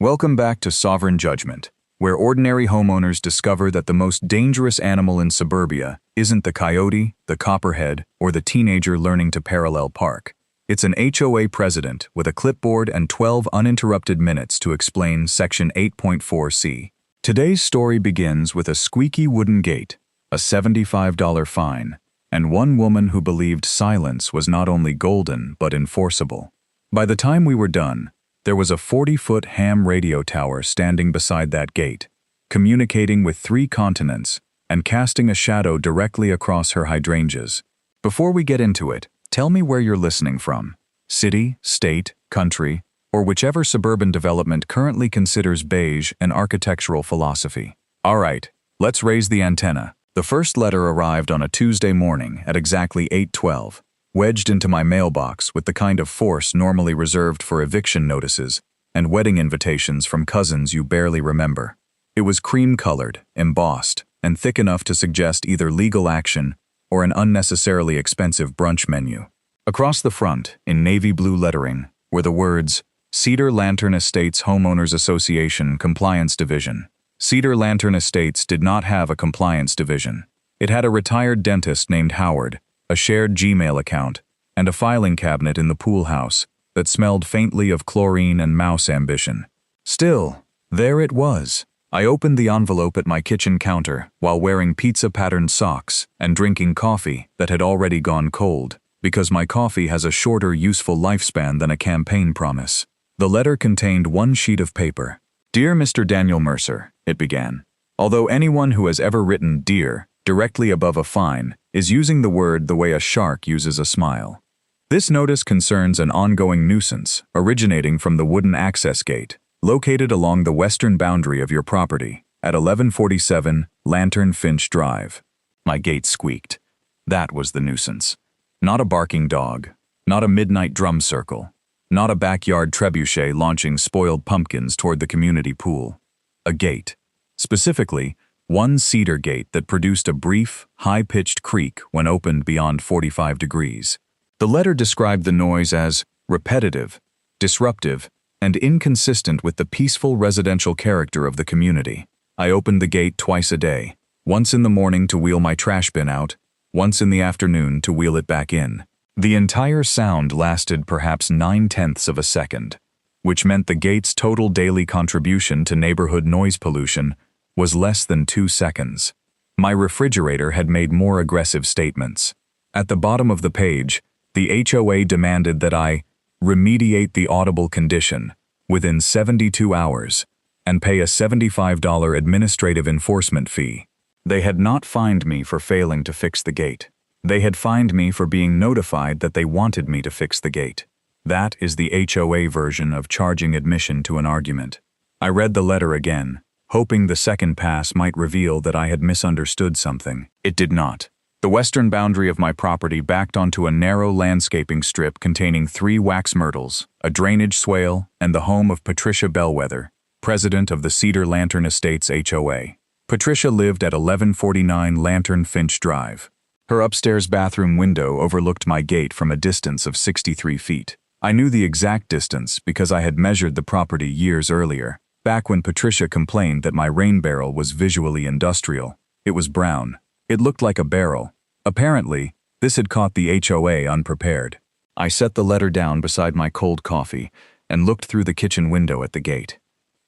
Welcome back to Sovereign Judgment, where ordinary homeowners discover that the most dangerous animal in suburbia isn't the coyote, the copperhead, or the teenager learning to parallel park. It's an HOA president with a clipboard and 12 uninterrupted minutes to explain Section 8.4c. Today's story begins with a squeaky wooden gate, a $75 fine, and one woman who believed silence was not only golden but enforceable. By the time we were done, there was a 40-foot ham radio tower standing beside that gate, communicating with 3 continents and casting a shadow directly across her hydrangeas. Before we get into it, tell me where you're listening from. City, state, country, or whichever suburban development currently considers beige an architectural philosophy. All right, let's raise the antenna. The first letter arrived on a Tuesday morning at exactly 8:12. Wedged into my mailbox with the kind of force normally reserved for eviction notices and wedding invitations from cousins you barely remember. It was cream-colored, embossed, and thick enough to suggest either legal action or an unnecessarily expensive brunch menu. Across the front, in navy blue lettering, were the words, Cedar Lantern Estates Homeowners Association Compliance Division. Cedar Lantern Estates did not have a compliance division. It had a retired dentist named Howard, a shared Gmail account, and a filing cabinet in the pool house that smelled faintly of chlorine and mouse ambition. Still, there it was. I opened the envelope at my kitchen counter while wearing pizza-patterned socks and drinking coffee that had already gone cold, because my coffee has a shorter useful lifespan than a campaign promise. The letter contained one sheet of paper. Dear Mr. Daniel Mercer, it began. Although anyone who has ever written "Dear" directly above a fine is using the word the way a shark uses a smile. This notice concerns an ongoing nuisance originating from the wooden access gate, located along the western boundary of your property at 1147 Lantern Finch Drive. My gate squeaked. That was the nuisance. Not a barking dog, not a midnight drum circle, not a backyard trebuchet launching spoiled pumpkins toward the community pool. A gate. Specifically, one cedar gate that produced a brief, high-pitched creak when opened beyond 45 degrees. The letter described the noise as repetitive, disruptive, and inconsistent with the peaceful residential character of the community. I opened the gate twice a day, once in the morning to wheel my trash bin out, once in the afternoon to wheel it back in. The entire sound lasted perhaps 9/10 of a second, which meant the gate's total daily contribution to neighborhood noise pollution was less than 2 seconds. My refrigerator had made more aggressive statements. At the bottom of the page, the HOA demanded that I remediate the audible condition within 72 hours and pay a $75 administrative enforcement fee. They had not fined me for failing to fix the gate. They had fined me for being notified that they wanted me to fix the gate. That is the HOA version of charging admission to an argument. I read the letter again, hoping the second pass might reveal that I had misunderstood something. It did not. The western boundary of my property backed onto a narrow landscaping strip containing 3 wax myrtles, a drainage swale, and the home of Patricia Bellwether, president of the Cedar Lantern Estates HOA. Patricia lived at 1149 Lantern Finch Drive. Her upstairs bathroom window overlooked my gate from a distance of 63 feet. I knew the exact distance because I had measured the property years earlier, back when Patricia complained that my rain barrel was visually industrial. It was brown. It looked like a barrel. Apparently, this had caught the HOA unprepared. I set the letter down beside my cold coffee and looked through the kitchen window at the gate.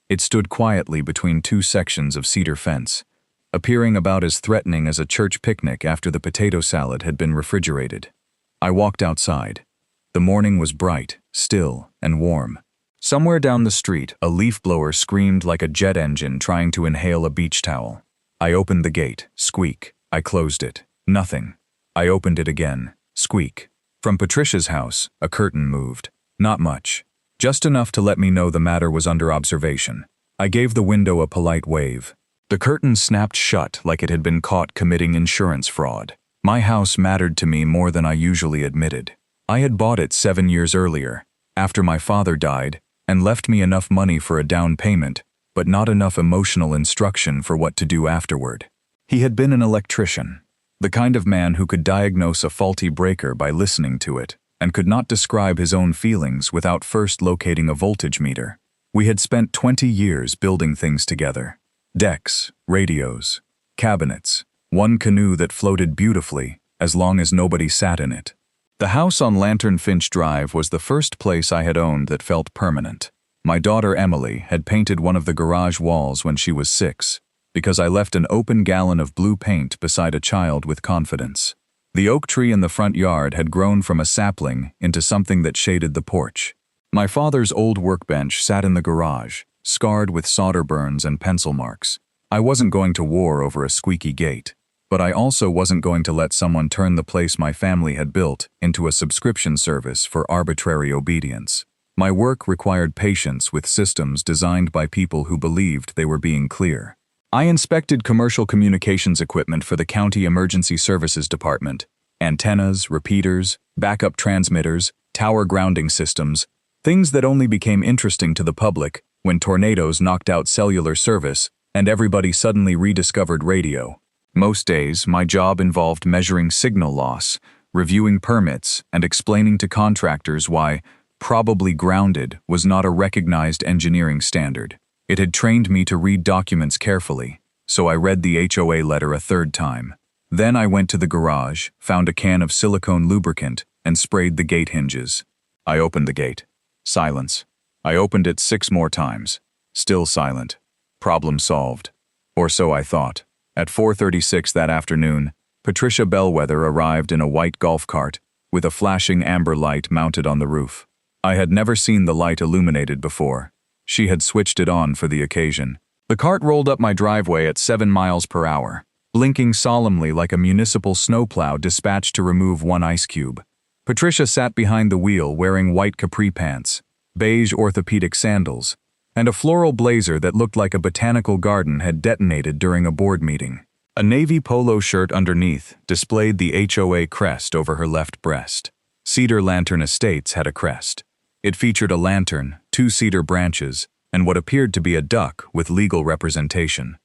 It stood quietly between 2 sections of cedar fence, appearing about as threatening as a church picnic after the potato salad had been refrigerated. I walked outside. The morning was bright, still, and warm. Somewhere down the street, a leaf blower screamed like a jet engine trying to inhale a beach towel. I opened the gate, squeak. I closed it. Nothing. I opened it again, squeak. From Patricia's house, a curtain moved. Not much. Just enough to let me know the matter was under observation. I gave the window a polite wave. The curtain snapped shut like it had been caught committing insurance fraud. My house mattered to me more than I usually admitted. I had bought it 7 years earlier, after my father died, and left me enough money for a down payment, but not enough emotional instruction for what to do afterward. He had been an electrician, the kind of man who could diagnose a faulty breaker by listening to it, and could not describe his own feelings without first locating a voltage meter. We had spent 20 years building things together. Decks, radios, cabinets, one canoe that floated beautifully as long as nobody sat in it. The house on Lantern Finch Drive was the first place I had owned that felt permanent. My daughter Emily had painted one of the garage walls when she was 6, because I left an open gallon of blue paint beside a child with confidence. The oak tree in the front yard had grown from a sapling into something that shaded the porch. My father's old workbench sat in the garage, scarred with solder burns and pencil marks. I wasn't going to war over a squeaky gate, but I also wasn't going to let someone turn the place my family had built into a subscription service for arbitrary obedience. My work required patience with systems designed by people who believed they were being clear. I inspected commercial communications equipment for the County Emergency Services Department. Antennas, repeaters, backup transmitters, tower grounding systems, things that only became interesting to the public when tornadoes knocked out cellular service and everybody suddenly rediscovered radio. Most days, my job involved measuring signal loss, reviewing permits, and explaining to contractors why "probably grounded" was not a recognized engineering standard. It had trained me to read documents carefully, so I read the HOA letter a third time. Then I went to the garage, found a can of silicone lubricant, and sprayed the gate hinges. I opened the gate. Silence. I opened it 6 more times. Still silent. Problem solved. Or so I thought. At 4:36 that afternoon, Patricia Bellwether arrived in a white golf cart, with a flashing amber light mounted on the roof. I had never seen the light illuminated before. She had switched it on for the occasion. The cart rolled up my driveway at 7 miles per hour, blinking solemnly like a municipal snowplow dispatched to remove one ice cube. Patricia sat behind the wheel wearing white capri pants, beige orthopedic sandals, and a floral blazer that looked like a botanical garden had detonated during a board meeting. A navy polo shirt underneath displayed the HOA crest over her left breast. Cedar Lantern Estates had a crest. It featured a lantern, 2 cedar branches, and what appeared to be a duck with legal representation.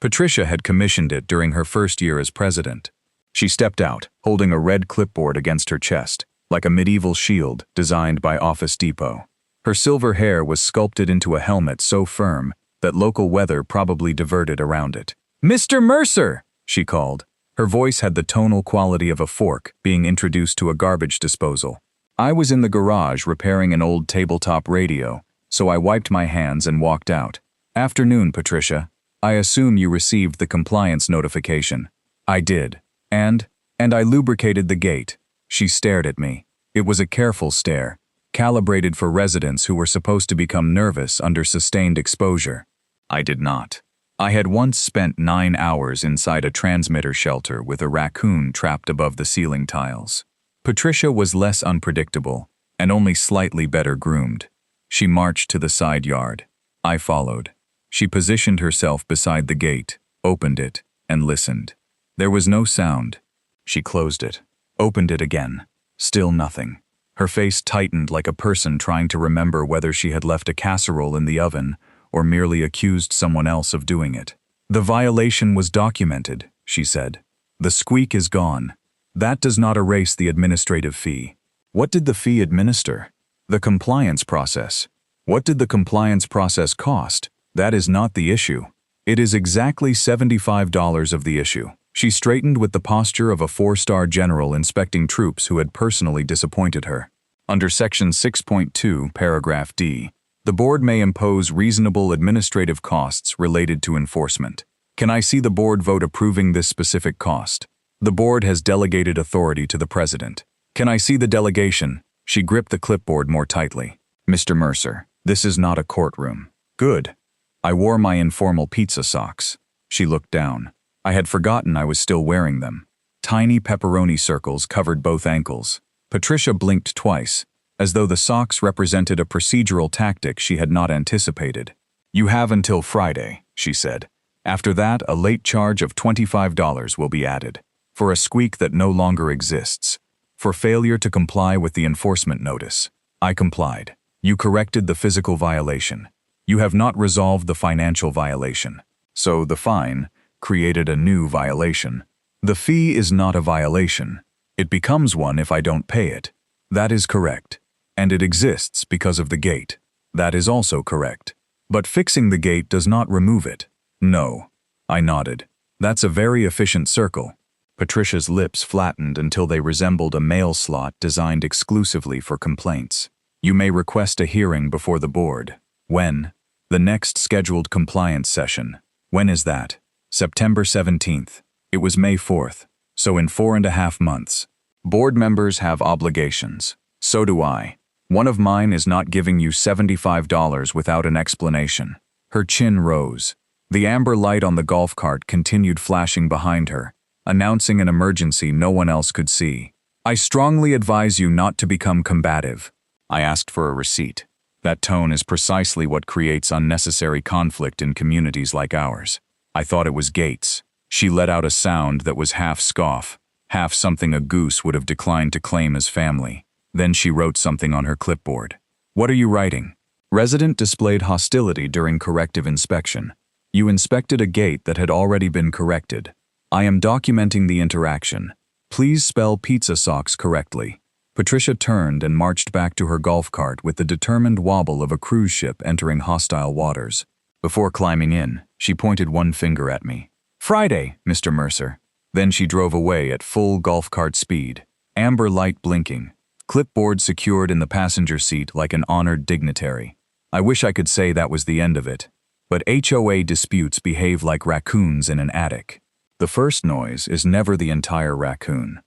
Patricia had commissioned it during her first year as president. She stepped out, holding a red clipboard against her chest, like a medieval shield designed by Office Depot. Her silver hair was sculpted into a helmet so firm that local weather probably diverted around it. "Mr. Mercer!" she called. Her voice had the tonal quality of a fork being introduced to a garbage disposal. I was in the garage repairing an old tabletop radio, so I wiped my hands and walked out. "Afternoon, Patricia. I assume you received the compliance notification." I did. And I lubricated the gate. She stared at me. It was a careful stare, calibrated for residents who were supposed to become nervous under sustained exposure. I did not. I had once spent 9 hours inside a transmitter shelter with a raccoon trapped above the ceiling tiles. Patricia was less unpredictable and only slightly better groomed. She marched to the side yard. I followed. She positioned herself beside the gate, opened it, and listened. There was no sound. She closed it, opened it again. Still nothing. Her face tightened like a person trying to remember whether she had left a casserole in the oven or merely accused someone else of doing it. "The violation was documented," she said. "The squeak is gone. That does not erase the administrative fee." What did the fee administer? The compliance process. What did the compliance process cost? That is not the issue. It is exactly $75 of the issue. She straightened with the posture of a 4-star general inspecting troops who had personally disappointed her. Under Section 6.2, Paragraph D, the board may impose reasonable administrative costs related to enforcement. Can I see the board vote approving this specific cost? The board has delegated authority to the president. Can I see the delegation? She gripped the clipboard more tightly. "Mr. Mercer, this is not a courtroom." "Good." I wore my informal pizza socks. She looked down. I had forgotten I was still wearing them. Tiny pepperoni circles covered both ankles. Patricia blinked twice, as though the socks represented a procedural tactic she had not anticipated. "You have until Friday," she said. "After that, a late charge of $25 will be added. For a squeak that no longer exists. For failure to comply with the enforcement notice." I complied. "You corrected the physical violation. You have not resolved the financial violation. So the fine created a new violation. The fee is not a violation. It becomes one if I don't pay it. That is correct. And it exists because of the gate. That is also correct. But fixing the gate does not remove it. No. I nodded. That's a very efficient circle. Patricia's lips flattened until they resembled a mail slot designed exclusively for complaints. You may request a hearing before the board. When? The next scheduled compliance session. When is that? September 17th. It was May 4th. So in 4.5 months. Board members have obligations. So do I. One of mine is not giving you $75 without an explanation. Her chin rose. The amber light on the golf cart continued flashing behind her, announcing an emergency no one else could see. I strongly advise you not to become combative. I asked for a receipt. That tone is precisely what creates unnecessary conflict in communities like ours. I thought it was Gates. She let out a sound that was half scoff, half something a goose would have declined to claim as family. Then she wrote something on her clipboard. What are you writing? Resident displayed hostility during corrective inspection. You inspected a gate that had already been corrected. I am documenting the interaction. Please spell pizza socks correctly. Patricia turned and marched back to her golf cart with the determined wobble of a cruise ship entering hostile waters. Before climbing in, she pointed one finger at me. Friday, Mr. Mercer. Then she drove away at full golf cart speed, amber light blinking, clipboard secured in the passenger seat like an honored dignitary. I wish I could say that was the end of it. But HOA disputes behave like raccoons in an attic. The first noise is never the entire raccoon.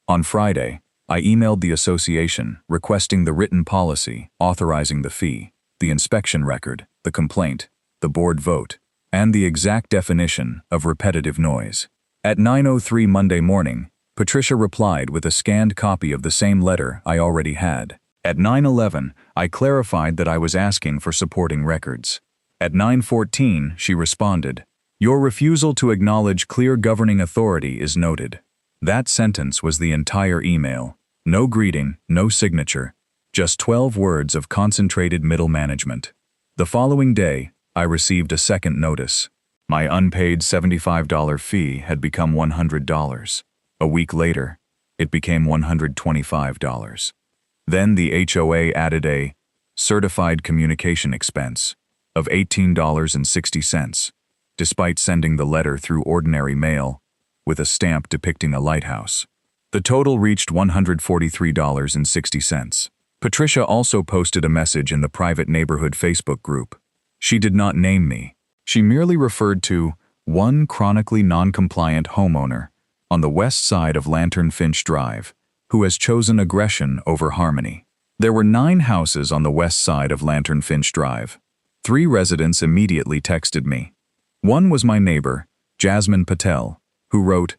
On Friday, I emailed the association requesting the written policy authorizing the fee, the inspection record, the complaint, the board vote, and the exact definition of repetitive noise. At 9:03 Monday morning, Patricia replied with a scanned copy of the same letter I already had. At 9:11, I clarified that I was asking for supporting records. At 9:14, she responded, "Your refusal to acknowledge clear governing authority is noted." That sentence was the entire email. No greeting, no signature, just 12 words of concentrated middle management. The following day, I received a second notice. My unpaid $75 fee had become $100. A week later, it became $125. Then the HOA added a certified communication expense of $18.60, despite sending the letter through ordinary mail with a stamp depicting a lighthouse. The total reached $143.60. Patricia also posted a message in the private neighborhood Facebook group. She did not name me. She merely referred to one chronically non-compliant homeowner on the west side of Lantern Finch Drive who has chosen aggression over harmony. There were 9 houses on the west side of Lantern Finch Drive. 3 residents immediately texted me. One was my neighbor, Jasmine Patel, who wrote,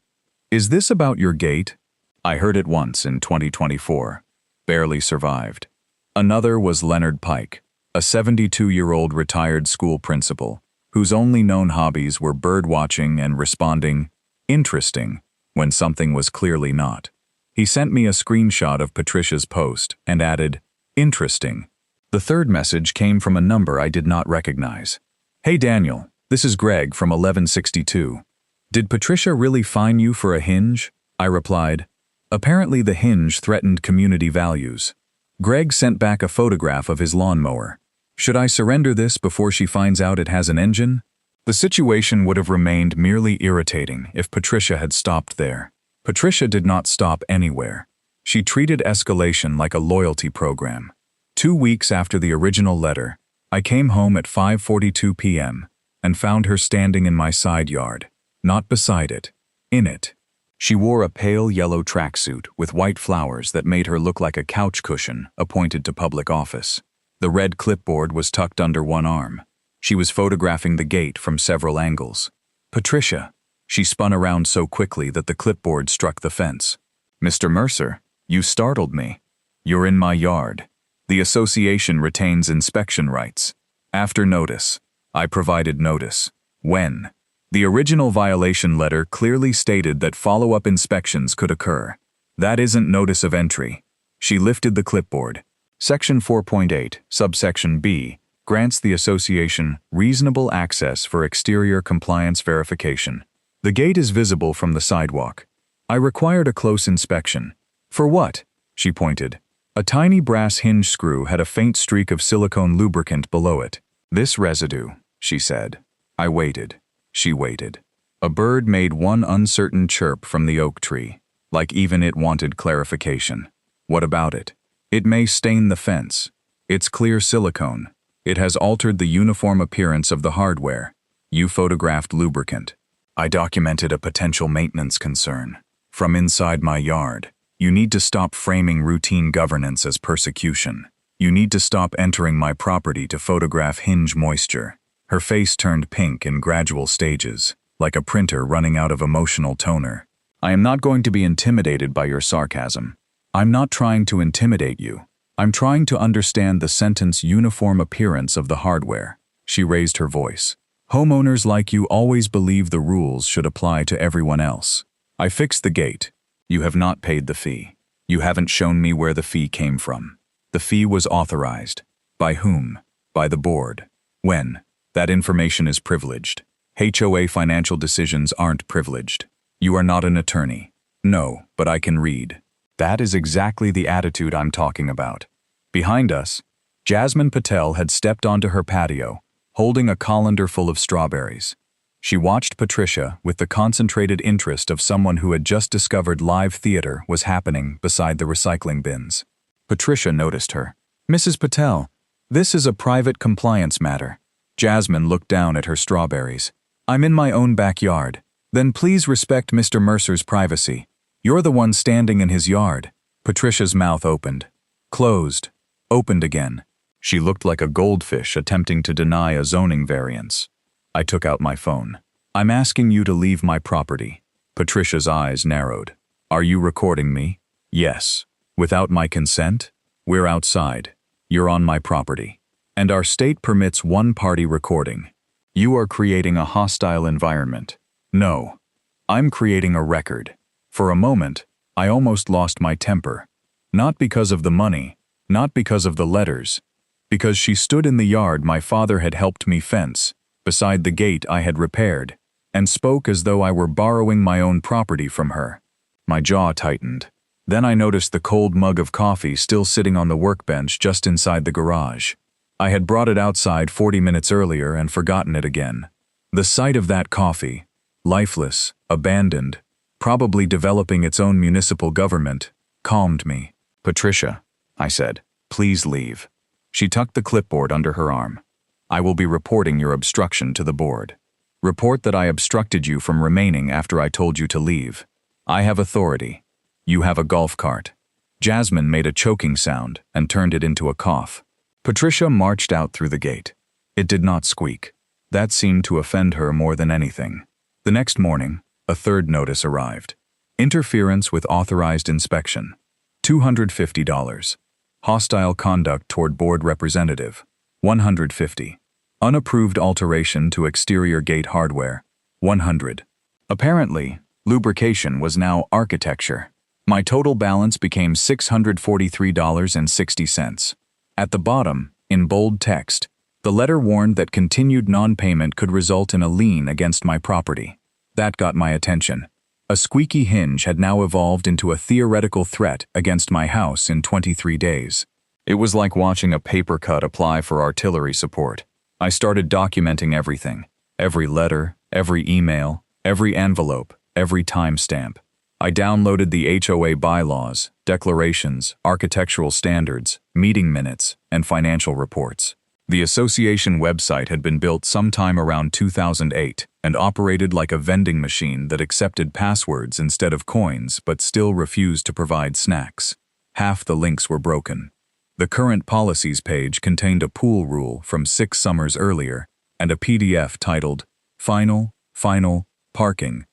"Is this about your gate?" I heard it once in 2024. Barely survived. Another was Leonard Pike, a 72-year-old retired school principal, whose only known hobbies were bird-watching and responding, "Interesting," when something was clearly not. He sent me a screenshot of Patricia's post and added, "Interesting." The third message came from a number I did not recognize. "Hey Daniel, this is Greg from 1162. Did Patricia really fine you for a hinge?" I replied. Apparently the hinge threatened community values. Greg sent back a photograph of his lawnmower. Should I surrender this before she finds out it has an engine? The situation would have remained merely irritating if Patricia had stopped there. Patricia did not stop anywhere. She treated escalation like a loyalty program. 2 weeks after the original letter, I came home at 5:42 p.m. and found her standing in my side yard, not beside it, in it. She wore a pale yellow tracksuit with white flowers that made her look like a couch cushion appointed to public office. The red clipboard was tucked under one arm. She was photographing the gate from several angles. "Patricia." She spun around so quickly that the clipboard struck the fence. "Mr. Mercer, you startled me. You're in my yard. The association retains inspection rights. After notice." I provided notice. When? The original violation letter clearly stated that follow-up inspections could occur. That isn't notice of entry. She lifted the clipboard. Section 4.8, subsection B, grants the association reasonable access for exterior compliance verification. The gate is visible from the sidewalk. I required a close inspection. "For what?" she pointed. A tiny brass hinge screw had a faint streak of silicone lubricant below it. "This residue," she said. I waited. She waited. A bird made one uncertain chirp from the oak tree, like even it wanted clarification. "What about it?" "It may stain the fence. It's clear silicone. It has altered the uniform appearance of the hardware. You photographed lubricant." I documented a potential maintenance concern. "From inside my yard. You need to stop framing routine governance as persecution. You need to stop entering my property to photograph hinge moisture." Her face turned pink in gradual stages, like a printer running out of emotional toner. "I am not going to be intimidated by your sarcasm. I'm not trying to intimidate you. I'm trying to understand the sentence uniform appearance of the hardware." She raised her voice. "Homeowners like you always believe the rules should apply to everyone else. I fixed the gate. You have not paid the fee. You haven't shown me where the fee came from. The fee was authorized. By whom? By the board. When? That information is privileged. HOA financial decisions aren't privileged. You are not an attorney." "No, but I can read." That is exactly the attitude I'm talking about. Behind us, Jasmine Patel had stepped onto her patio, holding a colander full of strawberries. She watched Patricia with the concentrated interest of someone who had just discovered live theater was happening beside the recycling bins. Patricia noticed her. "Mrs. Patel, this is a private compliance matter." Jasmine looked down at her strawberries. "I'm in my own backyard. Then please respect Mr. Mercer's privacy. You're the one standing in his yard." Patricia's mouth opened. Closed. Opened again. She looked like a goldfish attempting to deny a zoning variance. I took out my phone. "I'm asking you to leave my property." Patricia's eyes narrowed. "Are you recording me?" "Yes." "Without my consent?" "We're outside. You're on my property. And our state permits one-party recording. You are creating a hostile environment." "No. I'm creating a record." For a moment, I almost lost my temper. Not because of the money, not because of the letters. Because she stood in the yard my father had helped me fence, beside the gate I had repaired, and spoke as though I were borrowing my own property from her. My jaw tightened. Then I noticed the cold mug of coffee still sitting on the workbench just inside the garage. I had brought it outside 40 minutes earlier and forgotten it again. The sight of that coffee, lifeless, abandoned, probably developing its own municipal government, calmed me. "Patricia," I said, "please leave." She tucked the clipboard under her arm. "I will be reporting your obstruction to the board. Report that I obstructed you from remaining after I told you to leave. I have authority. You have a golf cart." Jasmine made a choking sound and turned it into a cough. Patricia marched out through the gate. It did not squeak. That seemed to offend her more than anything. The next morning, a third notice arrived. Interference with authorized inspection. $250. Hostile conduct toward board representative. $150. Unapproved alteration to exterior gate hardware. $100. Apparently, lubrication was now architecture. My total balance became $643.60. At the bottom, in bold text, the letter warned that continued non-payment could result in a lien against my property. That got my attention. A squeaky hinge had now evolved into a theoretical threat against my house in 23 days. It was like watching a paper cut apply for artillery support. I started documenting everything. Every letter, every email, every envelope, every timestamp. I downloaded the HOA bylaws, declarations, architectural standards, meeting minutes, and financial reports. The association website had been built sometime around 2008 and operated like a vending machine that accepted passwords instead of coins but still refused to provide snacks. Half the links were broken. The current policies page contained a pool rule from 6 summers earlier and a PDF titled Final, Parking,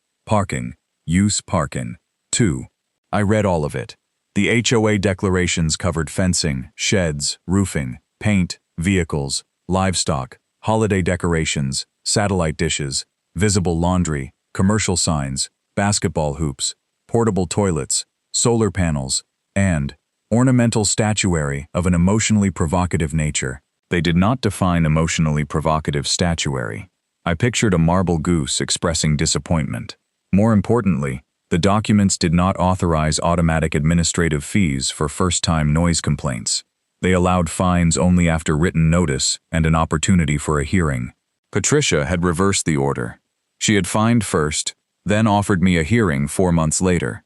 Use Parking, 2. I read all of it. The HOA declarations covered fencing, sheds, roofing, paint, vehicles, livestock, holiday decorations, satellite dishes, visible laundry, commercial signs, basketball hoops, portable toilets, solar panels, and ornamental statuary of an emotionally provocative nature. They did not define emotionally provocative statuary. I pictured a marble goose expressing disappointment. More importantly, The documents did not authorize automatic administrative fees for first-time noise complaints. They allowed fines only after written notice and an opportunity for a hearing. Patricia had reversed the order. She had fined first, then offered me a hearing 4 months later.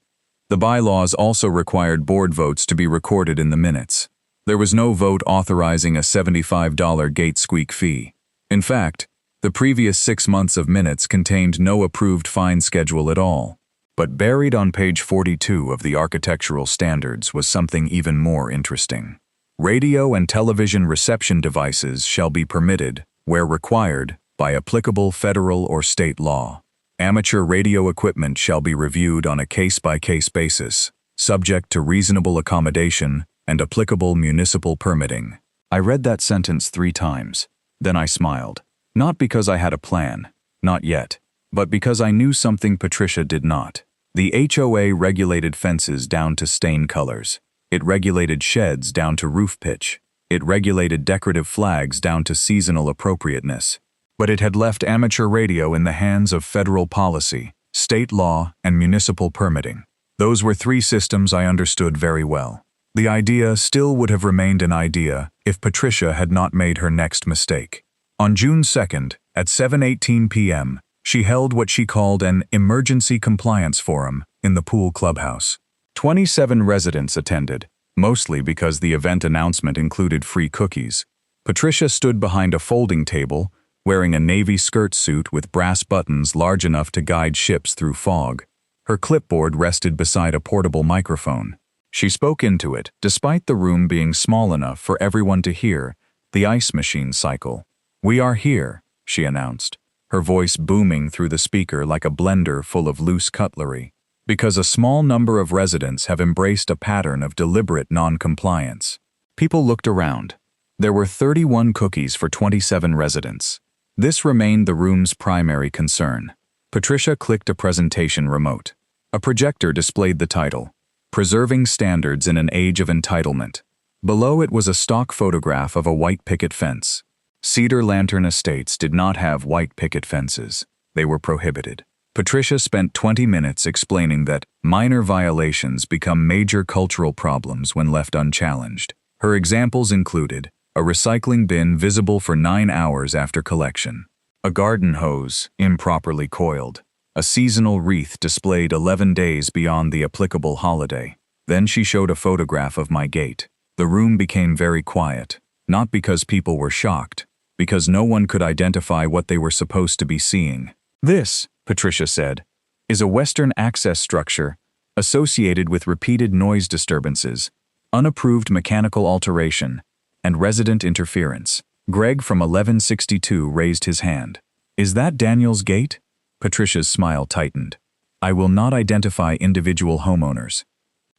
The bylaws also required board votes to be recorded in the minutes. There was no vote authorizing a $75 gate squeak fee. In fact, the previous 6 months of minutes contained no approved fine schedule at all. But buried on page 42 of the architectural standards was something even more interesting. Radio and television reception devices shall be permitted, where required, by applicable federal or state law. Amateur radio equipment shall be reviewed on a case-by-case basis, subject to reasonable accommodation and applicable municipal permitting. I read that sentence 3 times. Then I smiled. Not because I had a plan, not yet, but because I knew something Patricia did not. The HOA regulated fences down to stain colors. It regulated sheds down to roof pitch. It regulated decorative flags down to seasonal appropriateness. But it had left amateur radio in the hands of federal policy, state law, and municipal permitting. Those were 3 systems I understood very well. The idea still would have remained an idea if Patricia had not made her next mistake. On June 2nd, at 7:18 p.m., she held what she called an emergency compliance forum in the pool clubhouse. 27 residents attended, mostly because the event announcement included free cookies. Patricia stood behind a folding table, wearing a navy skirt suit with brass buttons large enough to guide ships through fog. Her clipboard rested beside a portable microphone. She spoke into it, despite the room being small enough for everyone to hear the ice machine cycle. "We are here," she announced, her voice booming through the speaker like a blender full of loose cutlery. Because a small number of residents have embraced a pattern of deliberate non-compliance. People looked around. There were 31 cookies for 27 residents. This remained the room's primary concern. Patricia clicked a presentation remote. A projector displayed the title, "Preserving Standards in an Age of Entitlement." Below it was a stock photograph of a white picket fence. Cedar Lantern Estates did not have white picket fences. They were prohibited. Patricia spent 20 minutes explaining that minor violations become major cultural problems when left unchallenged. Her examples included a recycling bin visible for 9 hours after collection, a garden hose improperly coiled, a seasonal wreath displayed 11 days beyond the applicable holiday. Then she showed a photograph of my gate. The room became very quiet, not because people were shocked, because no one could identify what they were supposed to be seeing. "This," Patricia said, "is a Western access structure associated with repeated noise disturbances, unapproved mechanical alteration, and resident interference." Greg from 1162 raised his hand. "Is that Daniel's gate?" Patricia's smile tightened. "I will not identify individual homeowners."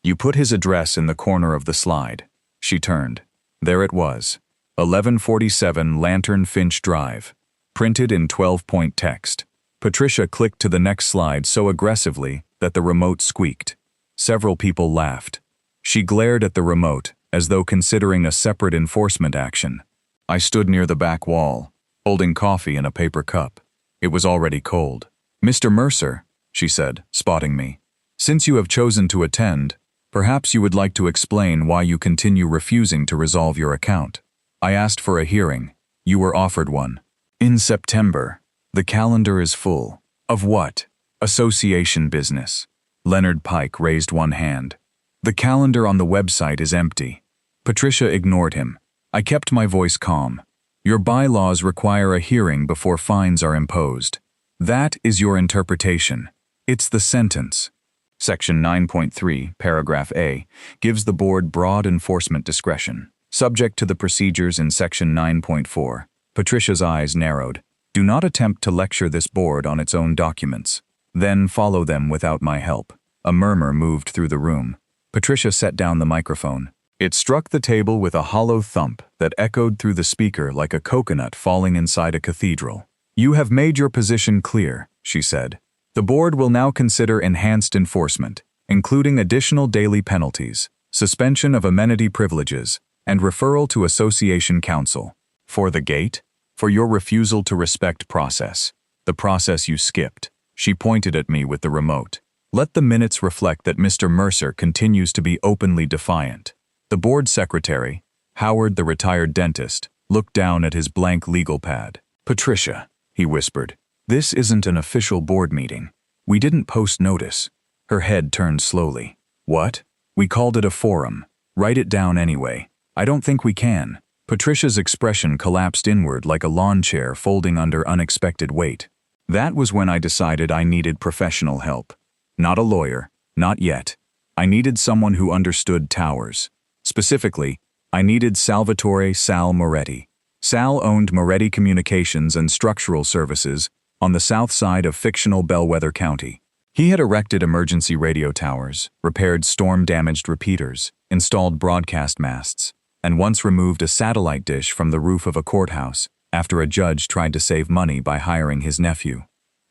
"You put his address in the corner of the slide." She turned. There it was, 1147 Lantern Finch Drive, printed in 12-point text. Patricia clicked to the next slide so aggressively that the remote squeaked. Several people laughed. She glared at the remote, as though considering a separate enforcement action. I stood near the back wall, holding coffee in a paper cup. It was already cold. "Mr. Mercer," she said, spotting me, "since you have chosen to attend, perhaps you would like to explain why you continue refusing to resolve your account. I asked for a hearing. You were offered one. In September. The calendar is full." "Of what?" "Association business." Leonard Pike raised one hand. "The calendar on the website is empty." Patricia ignored him. I kept my voice calm. "Your bylaws require a hearing before fines are imposed. That is your interpretation. It's the sentence." Section 9.3, paragraph A, gives the board broad enforcement discretion, subject to the procedures in Section 9.4. Patricia's eyes narrowed. "Do not attempt to lecture this board on its own documents. Then follow them without my help." A murmur moved through the room. Patricia set down the microphone. It struck the table with a hollow thump that echoed through the speaker like a coconut falling inside a cathedral. "You have made your position clear," she said. "The board will now consider enhanced enforcement, including additional daily penalties, suspension of amenity privileges, and referral to association council. For the gate? For your refusal to respect process. The process you skipped." She pointed at me with the remote. Let the minutes reflect that Mr. Mercer continues to be openly defiant. The board secretary, Howard the retired dentist, looked down at his blank legal pad. "Patricia," he whispered, "this isn't an official board meeting. We didn't post notice." Her head turned slowly. "What? We called it a forum. Write it down anyway." "I don't think we can." Patricia's expression collapsed inward like a lawn chair folding under unexpected weight. That was when I decided I needed professional help. Not a lawyer, not yet. I needed someone who understood towers. Specifically, I needed Salvatore "Sal" Moretti. Sal owned Moretti Communications and Structural Services on the south side of fictional Bellwether County. He had erected emergency radio towers, repaired storm-damaged repeaters, installed broadcast masts, and once removed a satellite dish from the roof of a courthouse after a judge tried to save money by hiring his nephew.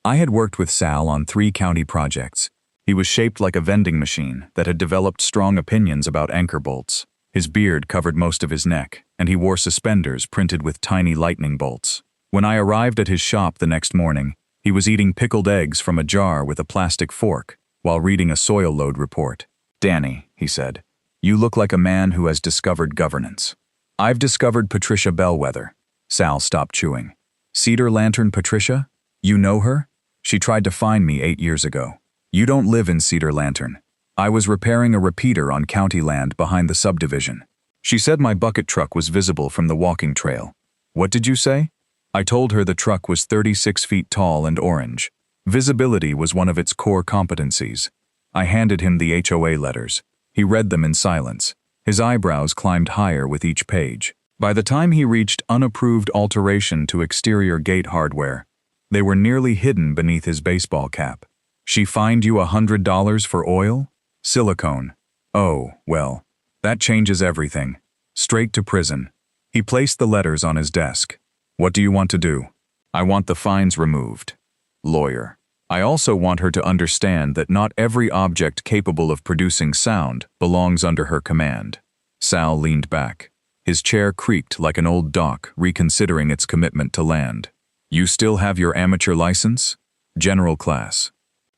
I had worked with Sal on 3 county projects. He was shaped like a vending machine that had developed strong opinions about anchor bolts. His beard covered most of his neck, and he wore suspenders printed with tiny lightning bolts. When I arrived at his shop the next morning, he was eating pickled eggs from a jar with a plastic fork while reading a soil load report. "Danny," he said, "you look like a man who has discovered governance." "I've discovered Patricia Bellwether." Sal stopped chewing. "Cedar Lantern Patricia? You know her? She tried to find me 8 years ago. You don't live in Cedar Lantern. I was repairing a repeater on county land behind the subdivision. She said my bucket truck was visible from the walking trail." "What did you say?" I told her the truck was 36 feet tall and orange. Visibility was one of its core competencies. I handed him the HOA letters. He read them in silence. His eyebrows climbed higher with each page. By the time he reached unapproved alteration to exterior gate hardware, they were nearly hidden beneath his baseball cap. "She fined you $100 for oil? Silicone. Oh, well, that changes everything. Straight to prison." He placed the letters on his desk. "What do you want to do?" "I want the fines removed." Lawyer. "I also want her to understand that not every object capable of producing sound belongs under her command." Sal leaned back. His chair creaked like an old dock reconsidering its commitment to land. "You still have your amateur license?" "General class."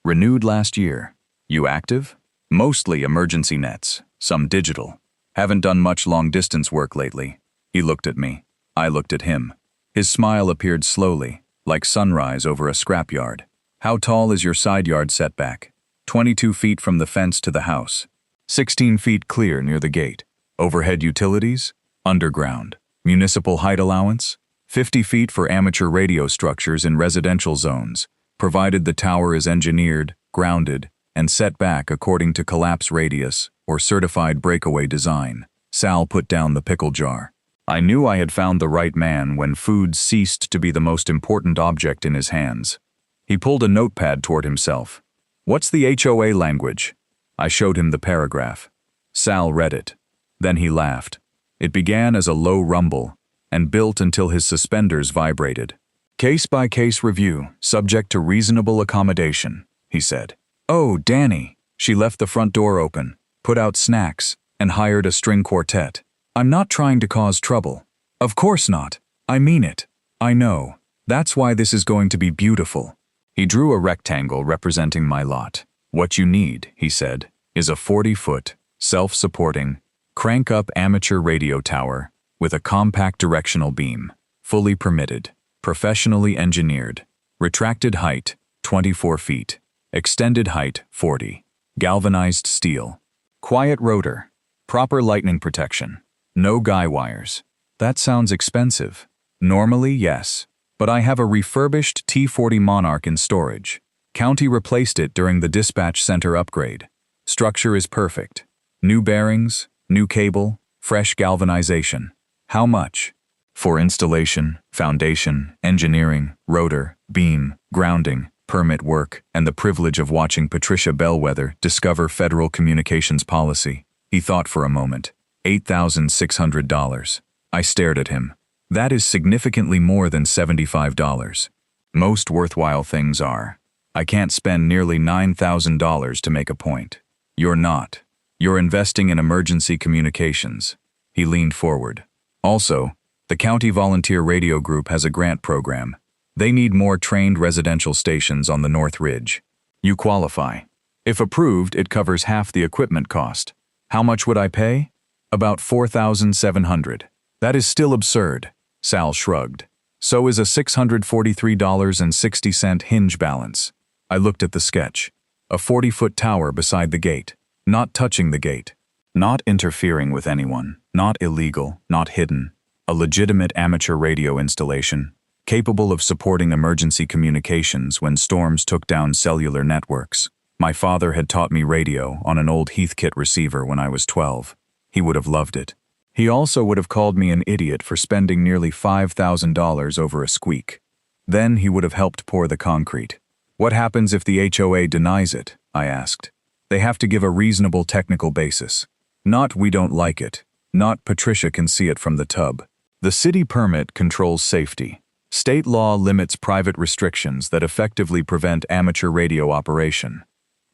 "Renewed last year." "You active?" "Mostly emergency nets, some digital. Haven't done much long-distance work lately." He looked at me. I looked at him. His smile appeared slowly, like sunrise over a scrapyard. "How tall is your side yard setback?" 22 feet from the fence to the house. 16 feet clear near the gate. Overhead utilities? Underground. Municipal height allowance? 50 feet for amateur radio structures in residential zones, provided the tower is engineered, grounded, and set back according to collapse radius or certified breakaway design. Sal put down the pickle jar. I knew I had found the right man when food ceased to be the most important object in his hands. He pulled a notepad toward himself. "What's the HOA language?" I showed him the paragraph. Sal read it. Then he laughed. It began as a low rumble and built until his suspenders vibrated. "Case-by-case review, subject to reasonable accommodation," he said. "Oh, Danny." She left the front door open, put out snacks, and hired a string quartet. "I'm not trying to cause trouble." "Of course not. I mean it." "I know. That's why this is going to be beautiful." He drew a rectangle representing my lot. "What you need," he said, "is a 40-foot, self-supporting, crank-up amateur radio tower with a compact directional beam, fully permitted, professionally engineered, retracted height, 24 feet, extended height, 40, galvanized steel, quiet rotor, proper lightning protection, no guy wires." That sounds expensive. Normally, yes, but I have a refurbished T-40 Monarch in storage. County replaced it during the dispatch center upgrade. Structure is perfect. New bearings, new cable, fresh galvanization. How much? For installation, foundation, engineering, rotor, beam, grounding, permit work, and the privilege of watching Patricia Bellwether discover federal communications policy. He thought for a moment. $8,600. I stared at him. That is significantly more than $75. Most worthwhile things are. I can't spend nearly $9,000 to make a point. You're not. You're investing in emergency communications. He leaned forward. Also, the County Volunteer Radio Group has a grant program. They need more trained residential stations on the North Ridge. You qualify. If approved, it covers half the equipment cost. How much would I pay? About $4,700. That is still absurd, Sal shrugged. So is a $643.60 hinge balance. I looked at the sketch. A 40-foot tower beside the gate. Not touching the gate. Not interfering with anyone. Not illegal. Not hidden. A legitimate amateur radio installation, capable of supporting emergency communications when storms took down cellular networks. My father had taught me radio on an old Heathkit receiver when I was 12. He would have loved it. He also would have called me an idiot for spending nearly $5,000 over a squeak. Then he would have helped pour the concrete. What happens if the HOA denies it? I asked. They have to give a reasonable technical basis. Not we don't like it. Not Patricia can see it from the tub. The city permit controls safety. State law limits private restrictions that effectively prevent amateur radio operation.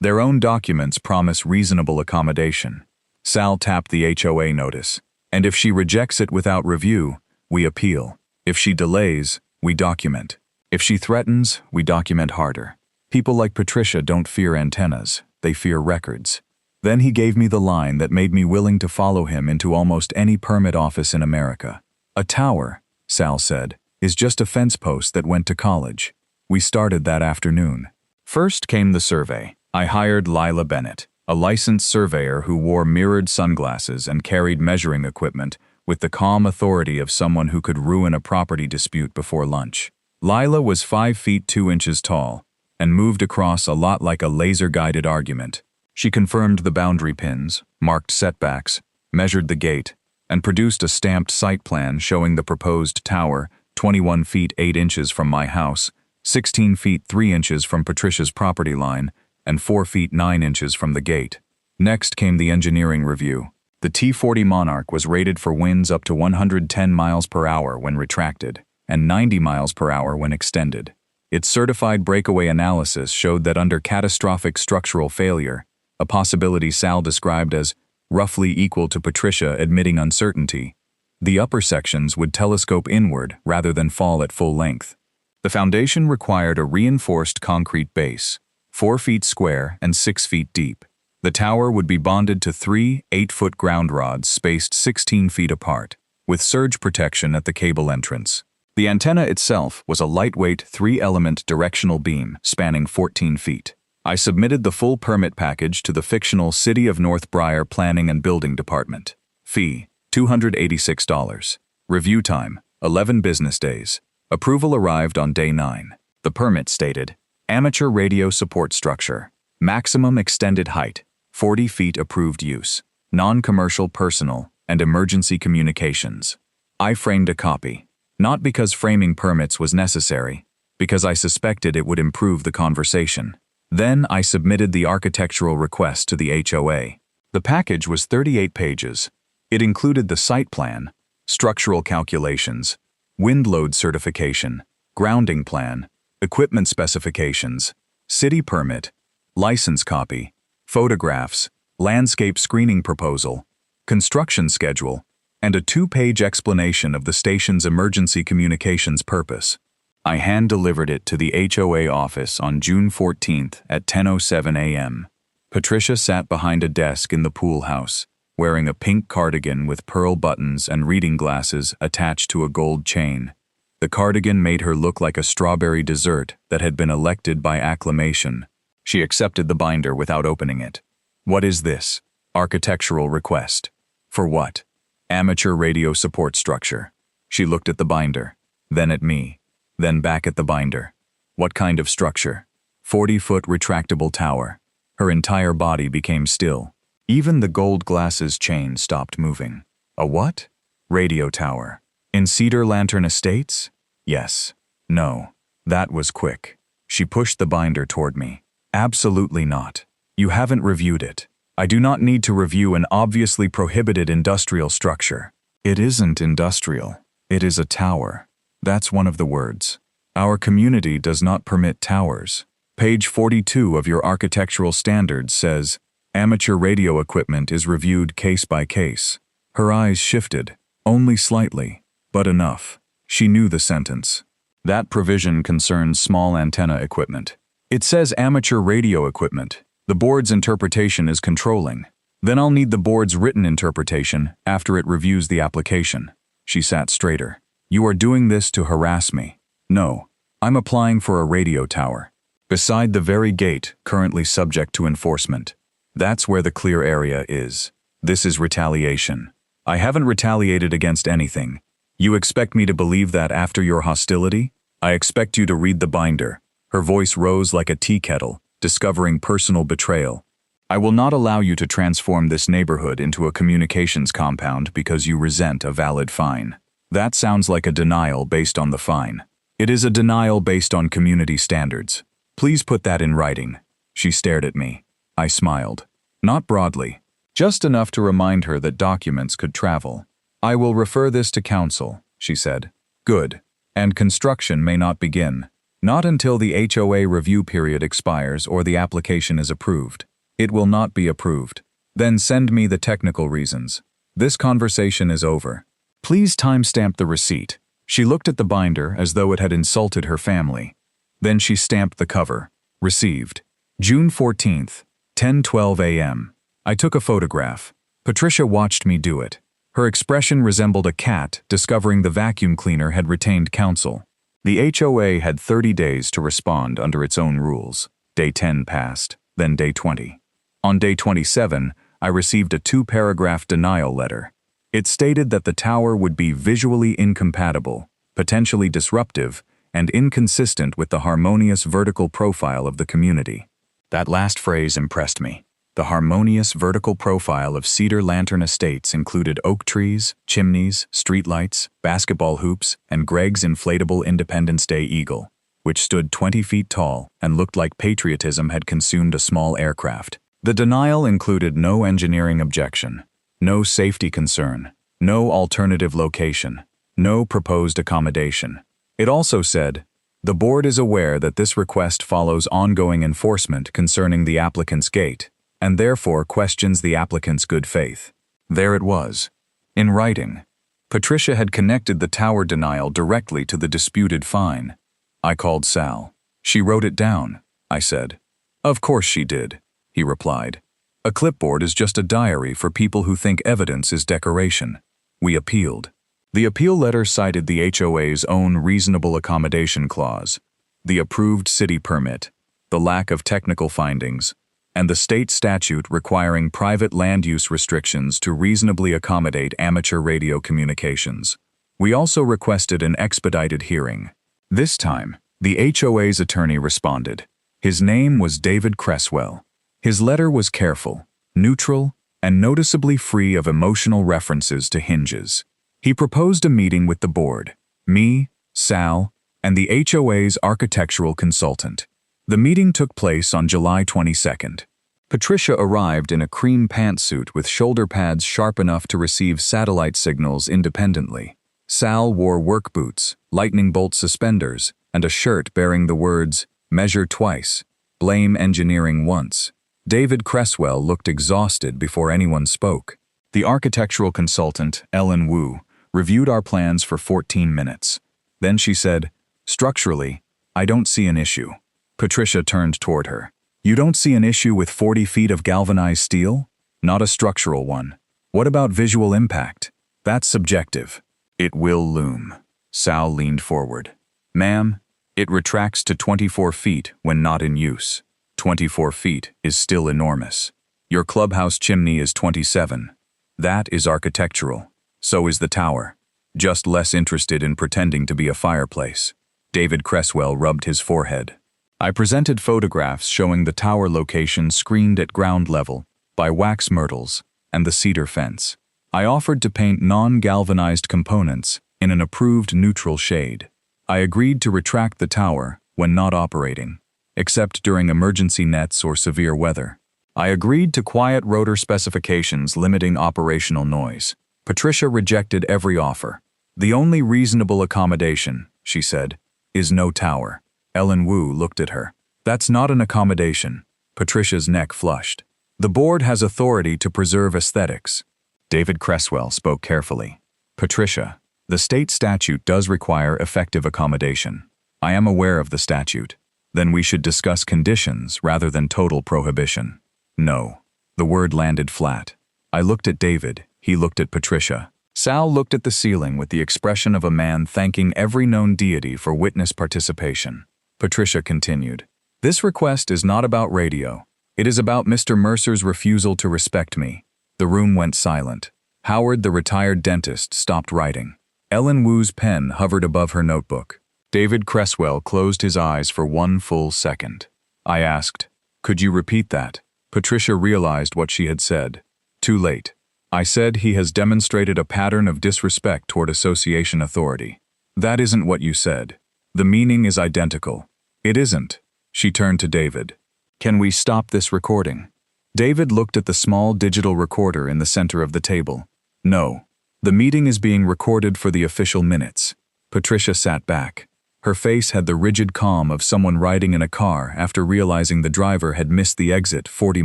Their own documents promise reasonable accommodation. Sal tapped the HOA notice. And if she rejects it without review, we appeal. If she delays, we document. If she threatens, we document harder. People like Patricia don't fear antennas, they fear records. Then he gave me the line that made me willing to follow him into almost any permit office in America. A tower, Sal said, is just a fence post that went to college. We started that afternoon. First came the survey. I hired Lila Bennett, a licensed surveyor who wore mirrored sunglasses and carried measuring equipment with the calm authority of someone who could ruin a property dispute before lunch. Lila was 5 feet 2 inches tall and moved across a lot like a laser-guided argument. She confirmed the boundary pins, marked setbacks, measured the gate, and produced a stamped site plan showing the proposed tower 21 feet 8 inches from my house, 16 feet 3 inches from Patricia's property line, and 4 feet 9 inches from the gate. Next came the engineering review. The T-40 Monarch was rated for winds up to 110 miles per hour when retracted, and 90 miles per hour when extended. Its certified breakaway analysis showed that under catastrophic structural failure, a possibility Sal described as roughly equal to Patricia admitting uncertainty, the upper sections would telescope inward rather than fall at full length. The foundation required a reinforced concrete base, 4 feet square and 6 feet deep. The tower would be bonded to 3 8-foot ground rods spaced 16 feet apart, with surge protection at the cable entrance. The antenna itself was a lightweight 3-element directional beam spanning 14 feet. I submitted the full permit package to the fictional City of North Briar Planning and Building Department. Fee, $286. Review time, 11 business days. Approval arrived on day 9. The permit stated, amateur radio support structure. Maximum extended height, 40 feet approved use. Non-commercial personal and emergency communications. I framed a copy. Not because framing permits was necessary, because I suspected it would improve the conversation. Then I submitted the architectural request to the HOA. The package was 38 pages. It included the site plan, structural calculations, wind load certification, grounding plan, equipment specifications, city permit, license copy, photographs, landscape screening proposal, construction schedule, and a 2-page explanation of the station's emergency communications purpose. I hand-delivered it to the HOA office on June 14th at 10:07 a.m. Patricia sat behind a desk in the pool house, wearing a pink cardigan with pearl buttons and reading glasses attached to a gold chain. The cardigan made her look like a strawberry dessert that had been elected by acclamation. She accepted the binder without opening it. What is this? Architectural request. For what? Amateur radio support structure. She looked at the binder, then at me, then back at the binder. What kind of structure? 40-foot retractable tower. Her entire body became still. Even the gold glasses chain stopped moving. A what? Radio tower. In Cedar Lantern Estates? Yes. No. That was quick. She pushed the binder toward me. Absolutely not. You haven't reviewed it. I do not need to review an obviously prohibited industrial structure. It isn't industrial. It is a tower. That's one of the words. Our community does not permit towers. Page 42 of your architectural standards says, amateur radio equipment is reviewed case by case. Her eyes shifted, only slightly, but enough. She knew the sentence. That provision concerns small antenna equipment. It says amateur radio equipment. The board's interpretation is controlling. Then I'll need the board's written interpretation after it reviews the application. She sat straighter. You are doing this to harass me. No, I'm applying for a radio tower. Beside the very gate currently subject to enforcement. That's where the clear area is. This is retaliation. I haven't retaliated against anything. You expect me to believe that after your hostility? I expect you to read the binder. Her voice rose like a tea kettle, discovering personal betrayal. I will not allow you to transform this neighborhood into a communications compound because you resent a valid fine. That sounds like a denial based on the fine. It is a denial based on community standards. Please put that in writing. She stared at me. I smiled. Not broadly. Just enough to remind her that documents could travel. I will refer this to council, she said. Good. And construction may not begin. Not until the HOA review period expires or the application is approved. It will not be approved. Then send me the technical reasons. This conversation is over. Please timestamp the receipt. She looked at the binder as though it had insulted her family. Then she stamped the cover. Received. June 14th, 10:12 a.m. I took a photograph. Patricia watched me do it. Her expression resembled a cat discovering the vacuum cleaner had retained counsel. The HOA had 30 days to respond under its own rules. Day 10 passed, then day 20. On day 27, I received a 2-paragraph denial letter. It stated that the tower would be visually incompatible, potentially disruptive, and inconsistent with the harmonious vertical profile of the community. That last phrase impressed me. The harmonious vertical profile of Cedar Lantern Estates included oak trees, chimneys, streetlights, basketball hoops, and Greg's inflatable Independence Day eagle, which stood 20 feet tall and looked like patriotism had consumed a small aircraft. The denial included no engineering objection, no safety concern, no alternative location, no proposed accommodation. It also said, the board is aware that this request follows ongoing enforcement concerning the applicant's gate, and therefore questions the applicant's good faith. There it was. In writing. Patricia had connected the tower denial directly to the disputed fine. I called Sal. She wrote it down, I said. Of course she did, he replied. A clipboard is just a diary for people who think evidence is decoration. We appealed. The appeal letter cited the HOA's own reasonable accommodation clause, the approved city permit, the lack of technical findings, and the state statute requiring private land use restrictions to reasonably accommodate amateur radio communications. We also requested an expedited hearing. This time, the HOA's attorney responded. His name was David Cresswell. His letter was careful, neutral, and noticeably free of emotional references to hinges. He proposed a meeting with the board, me, Sal, and the HOA's architectural consultant. The meeting took place on July 22nd. Patricia arrived in a cream pantsuit with shoulder pads sharp enough to receive satellite signals independently. Sal wore work boots, lightning bolt suspenders, and a shirt bearing the words, "Measure twice, blame engineering once." David Cresswell looked exhausted before anyone spoke. The architectural consultant, Ellen Wu, reviewed our plans for 14 minutes. Then she said, "Structurally, I don't see an issue." Patricia turned toward her. "You don't see an issue with 40 feet of galvanized steel? Not a structural one. What about visual impact? That's subjective." "It will loom." Sal leaned forward. "Ma'am, it retracts to 24 feet when not in use. 24 feet is still enormous. Your clubhouse chimney is 27. That is architectural. So is the tower. Just less interested in pretending to be a fireplace." David Cresswell rubbed his forehead. I presented photographs showing the tower location screened at ground level by wax myrtles and the cedar fence. I offered to paint non-galvanized components in an approved neutral shade. I agreed to retract the tower when not operating, except during emergency nets or severe weather. I agreed to quiet rotor specifications limiting operational noise. Patricia rejected every offer. "The only reasonable accommodation," she said, "is no tower." Ellen Wu looked at her. "That's not an accommodation." Patricia's neck flushed. "The board has authority to preserve aesthetics." David Cresswell spoke carefully. "Patricia, the state statute does require effective accommodation. I am aware of the statute. Then we should discuss conditions rather than total prohibition. No. The word landed flat. I looked at David, he looked at Patricia. Sal looked at the ceiling with the expression of a man thanking every known deity for witness participation. Patricia continued. This request is not about radio. It is about Mr. Mercer's refusal to respect me. The room went silent. Howard, the retired dentist, stopped writing. Ellen Wu's pen hovered above her notebook. David Cresswell closed his eyes for 1 full second. I asked, "Could you repeat that?" Patricia realized what she had said. Too late. I said he has demonstrated a pattern of disrespect toward association authority. That isn't what you said. The meaning is identical. It isn't. She turned to David. Can we stop this recording? David looked at the small digital recorder in the center of the table. No. The meeting is being recorded for the official minutes. Patricia sat back. Her face had the rigid calm of someone riding in a car after realizing the driver had missed the exit 40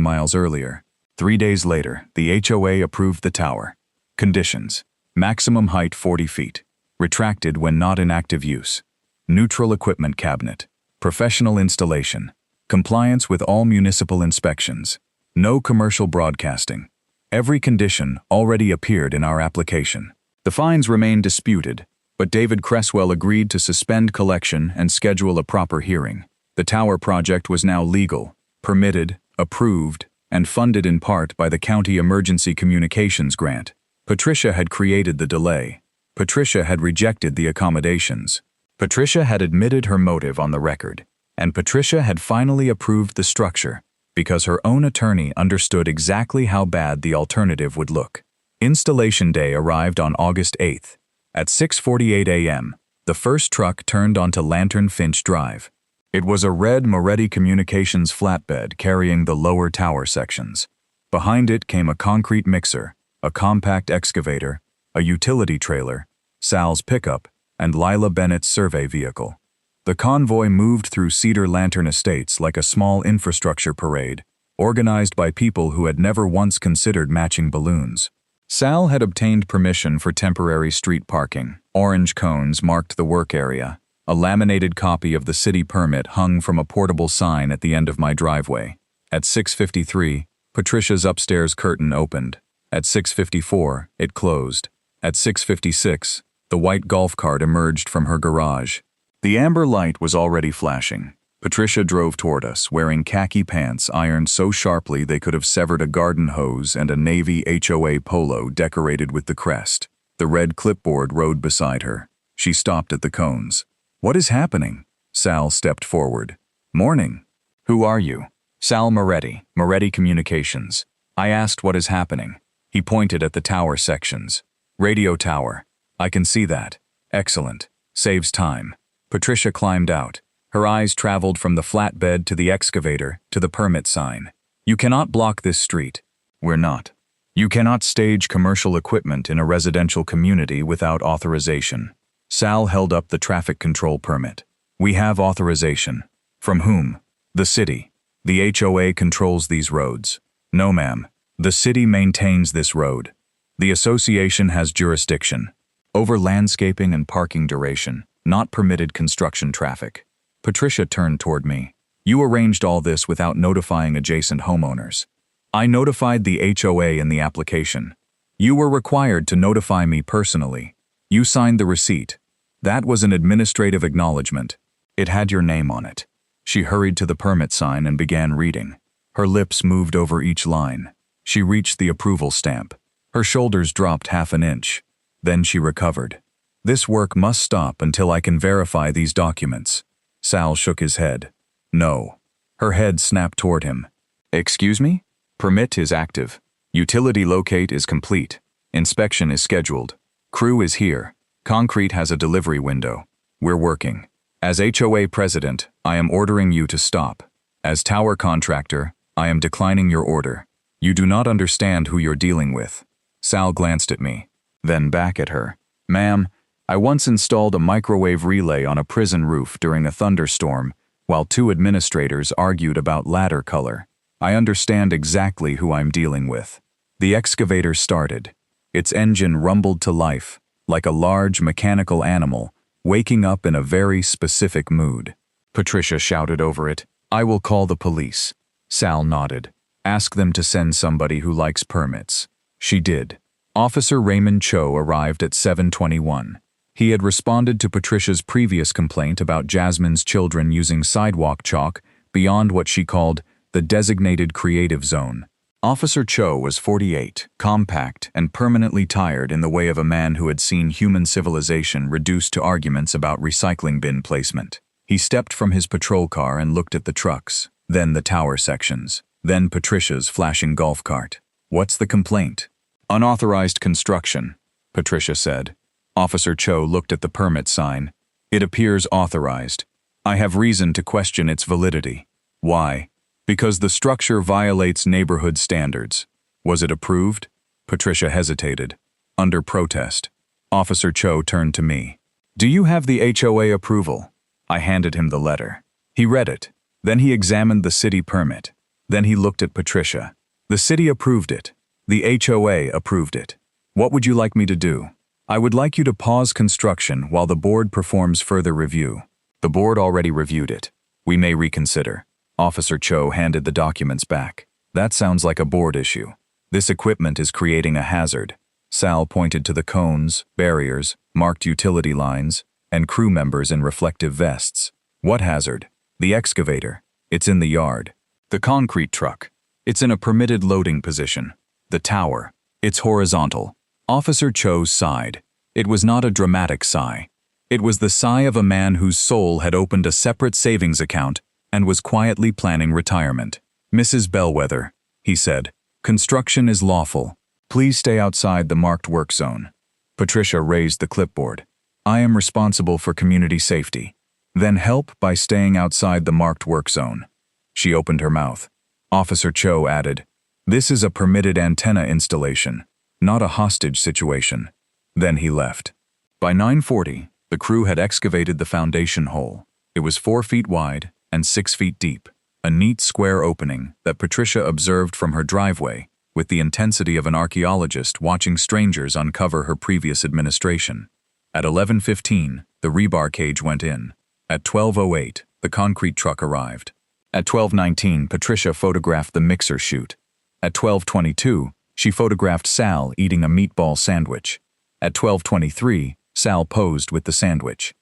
miles earlier. 3 days later, the HOA approved the tower. Conditions: maximum height 40 feet. Retracted when not in active use. Neutral equipment cabinet. Professional installation. Compliance with all municipal inspections. No commercial broadcasting. Every condition already appeared in our application. The fines remained disputed, but David Cresswell agreed to suspend collection and schedule a proper hearing. The tower project was now legal, permitted, approved, and funded in part by the County Emergency Communications Grant. Patricia had created the delay. Patricia had rejected the accommodations. Patricia had admitted her motive on the record, and Patricia had finally approved the structure because her own attorney understood exactly how bad the alternative would look. Installation day arrived on August 8th. At 6:48 a.m., the first truck turned onto Lantern Finch Drive. It was a red Moretti Communications flatbed carrying the lower tower sections. Behind it came a concrete mixer, a compact excavator, a utility trailer, Sal's pickup, and Lila Bennett's survey vehicle. The convoy moved through Cedar Lantern Estates like a small infrastructure parade, organized by people who had never once considered matching balloons. Sal had obtained permission for temporary street parking. Orange cones marked the work area. A laminated copy of the city permit hung from a portable sign at the end of my driveway. At 6:53, Patricia's upstairs curtain opened. At 6:54, it closed. At 6:56, the white golf cart emerged from her garage. The amber light was already flashing. Patricia drove toward us, wearing khaki pants ironed so sharply they could have severed a garden hose and a navy HOA polo decorated with the crest. The red clipboard rode beside her. She stopped at the cones. What is happening? Sal stepped forward. Morning. Who are you? Sal Moretti, Moretti Communications. I asked what is happening. He pointed at the tower sections. Radio tower. I can see that. Excellent. Saves time. Patricia climbed out. Her eyes traveled from the flatbed to the excavator to the permit sign. You cannot block this street. We're not. You cannot stage commercial equipment in a residential community without authorization. Sal held up the traffic control permit. We have authorization. From whom? The city. The HOA controls these roads. No, ma'am. The city maintains this road. The association has jurisdiction. Over landscaping and parking duration, not permitted construction traffic. Patricia turned toward me. You arranged all this without notifying adjacent homeowners. I notified the HOA in the application. You were required to notify me personally. You signed the receipt. That was an administrative acknowledgement. It had your name on it. She hurried to the permit sign and began reading. Her lips moved over each line. She reached the approval stamp. Her shoulders dropped half an inch. Then she recovered. This work must stop until I can verify these documents. Sal shook his head. No. Her head snapped toward him. Excuse me? Permit is active. Utility locate is complete. Inspection is scheduled. Crew is here. Concrete has a delivery window. We're working. As HOA president, I am ordering you to stop. As tower contractor, I am declining your order. You do not understand who you're dealing with. Sal glanced at me, then back at her. Ma'am, I once installed a microwave relay on a prison roof during a thunderstorm while 2 administrators argued about ladder color. I understand exactly who I'm dealing with. The excavator started. Its engine rumbled to life, like a large mechanical animal waking up in a very specific mood. Patricia shouted over it. "I will call the police." Sal nodded. "Ask them to send somebody who likes permits." She did. Officer Raymond Cho arrived at 7:21. He had responded to Patricia's previous complaint about Jasmine's children using sidewalk chalk beyond what she called the designated creative zone. Officer Cho was 48, compact, and permanently tired in the way of a man who had seen human civilization reduced to arguments about recycling bin placement. He stepped from his patrol car and looked at the trucks, then the tower sections, then Patricia's flashing golf cart. "What's the complaint?" "Unauthorized construction," Patricia said. Officer Cho looked at the permit sign. "It appears authorized. I have reason to question its validity." "Why?" "Because the structure violates neighborhood standards." "Was it approved?" Patricia hesitated. "Under protest." Officer Cho turned to me. "Do you have the HOA approval?" I handed him the letter. He read it. Then he examined the city permit. Then he looked at Patricia. "The city approved it. The HOA approved it. What would you like me to do?" "I would like you to pause construction while the board performs further review." "The board already reviewed it. We may reconsider." Officer Cho handed the documents back. "That sounds like a board issue. This equipment is creating a hazard." Sal pointed to the cones, barriers, marked utility lines, and crew members in reflective vests. "What hazard?" "The excavator. It's in the yard." "The concrete truck. It's in a permitted loading position." "The tower. It's horizontal." Officer Cho sighed. It was not a dramatic sigh. It was the sigh of a man whose soul had opened a separate savings account and was quietly planning retirement. "Mrs. Bellwether," he said, "construction is lawful. Please stay outside the marked work zone." Patricia raised the clipboard. "I am responsible for community safety. Then help by staying outside the marked work zone." She opened her mouth. Officer Cho added, "This is a permitted antenna installation, not a hostage situation." Then he left. By 9:40, the crew had excavated the foundation hole. It was 4 feet wide and 6 feet deep, a neat square opening that Patricia observed from her driveway with the intensity of an archaeologist watching strangers uncover her previous administration. At 11:15, the rebar cage went in. At 12:08, the concrete truck arrived. At 12:19, Patricia photographed the mixer chute. At 12:22, she photographed Sal eating a meatball sandwich. At 12:23, Sal posed with the sandwich.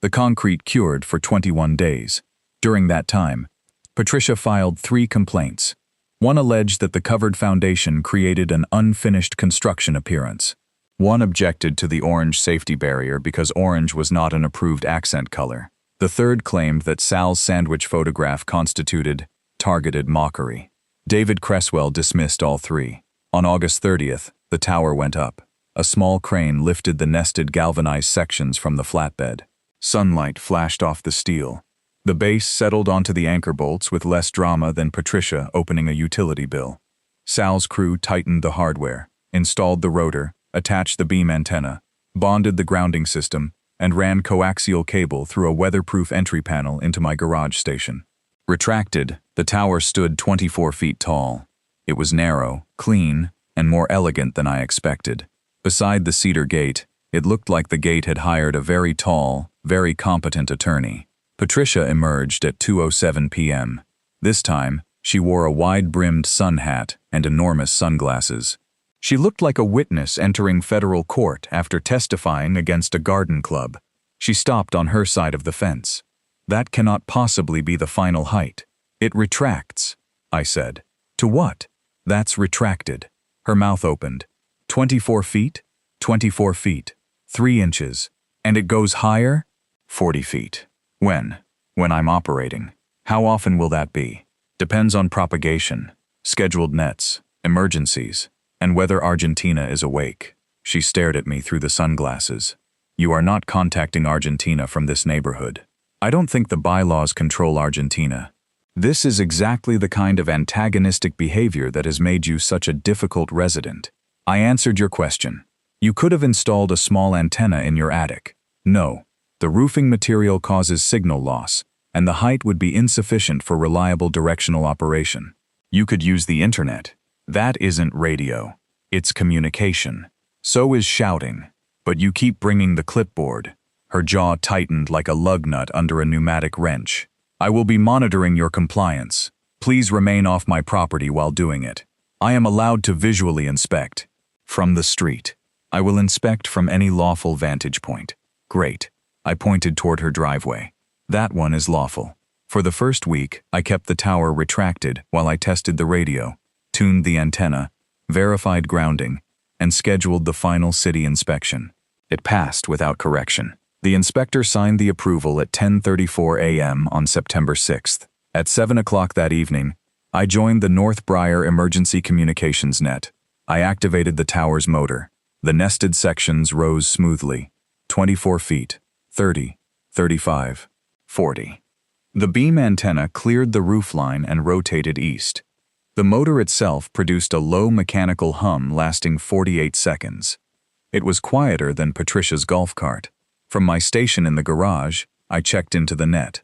The concrete cured for 21 days. During that time, Patricia filed 3 complaints. One alleged that the covered foundation created an unfinished construction appearance. One objected to the orange safety barrier because orange was not an approved accent color. The third claimed that Sal's sandwich photograph constituted targeted mockery. David Cresswell dismissed all 3. On August 30th, the tower went up. A small crane lifted the nested galvanized sections from the flatbed. Sunlight flashed off the steel. The base settled onto the anchor bolts with less drama than Patricia opening a utility bill. Sal's crew tightened the hardware, installed the rotor, attached the beam antenna, bonded the grounding system, and ran coaxial cable through a weatherproof entry panel into my garage station. Retracted, the tower stood 24 feet tall. It was narrow, clean, and more elegant than I expected. Beside the cedar gate, it looked like the gate had hired a very tall, very competent attorney. Patricia emerged at 2:07 p.m. This time, she wore a wide-brimmed sun hat and enormous sunglasses. She looked like a witness entering federal court after testifying against a garden club. She stopped on her side of the fence. "That cannot possibly be the final height. It retracts," I said. "To what?" "That's retracted." Her mouth opened. 24 feet? 24 feet. 3 inches. And it goes higher? 40 feet. When? When I'm operating. How often will that be? Depends on propagation, scheduled nets, emergencies, and whether Argentina is awake. She stared at me through the sunglasses. "You are not contacting Argentina from this neighborhood. I don't think the bylaws control Argentina. This is exactly the kind of antagonistic behavior that has made you such a difficult resident." I answered your question. You could have installed a small antenna in your attic. No, the roofing material causes signal loss, and the height would be insufficient for reliable directional operation. You could use the internet. That isn't radio. It's communication. So is shouting. But you keep bringing the clipboard. Her jaw tightened like a lug nut under a pneumatic wrench. I will be monitoring your compliance. Please remain off my property while doing it. I am allowed to visually inspect. From the street. I will inspect from any lawful vantage point. Great. I pointed toward her driveway. That one is lawful. For the first week, I kept the tower retracted while I tested the radio, tuned the antenna, verified grounding, and scheduled the final city inspection. It passed without correction. The inspector signed the approval at 10:34 a.m. on September 6th. At 7 o'clock that evening, I joined the North Briar Emergency Communications net. I activated the tower's motor. The nested sections rose smoothly. 24 feet, 30, 35, 40. The beam antenna cleared the roofline and rotated east. The motor itself produced a low mechanical hum lasting 48 seconds. It was quieter than Patricia's golf cart. From my station in the garage, I checked into the net.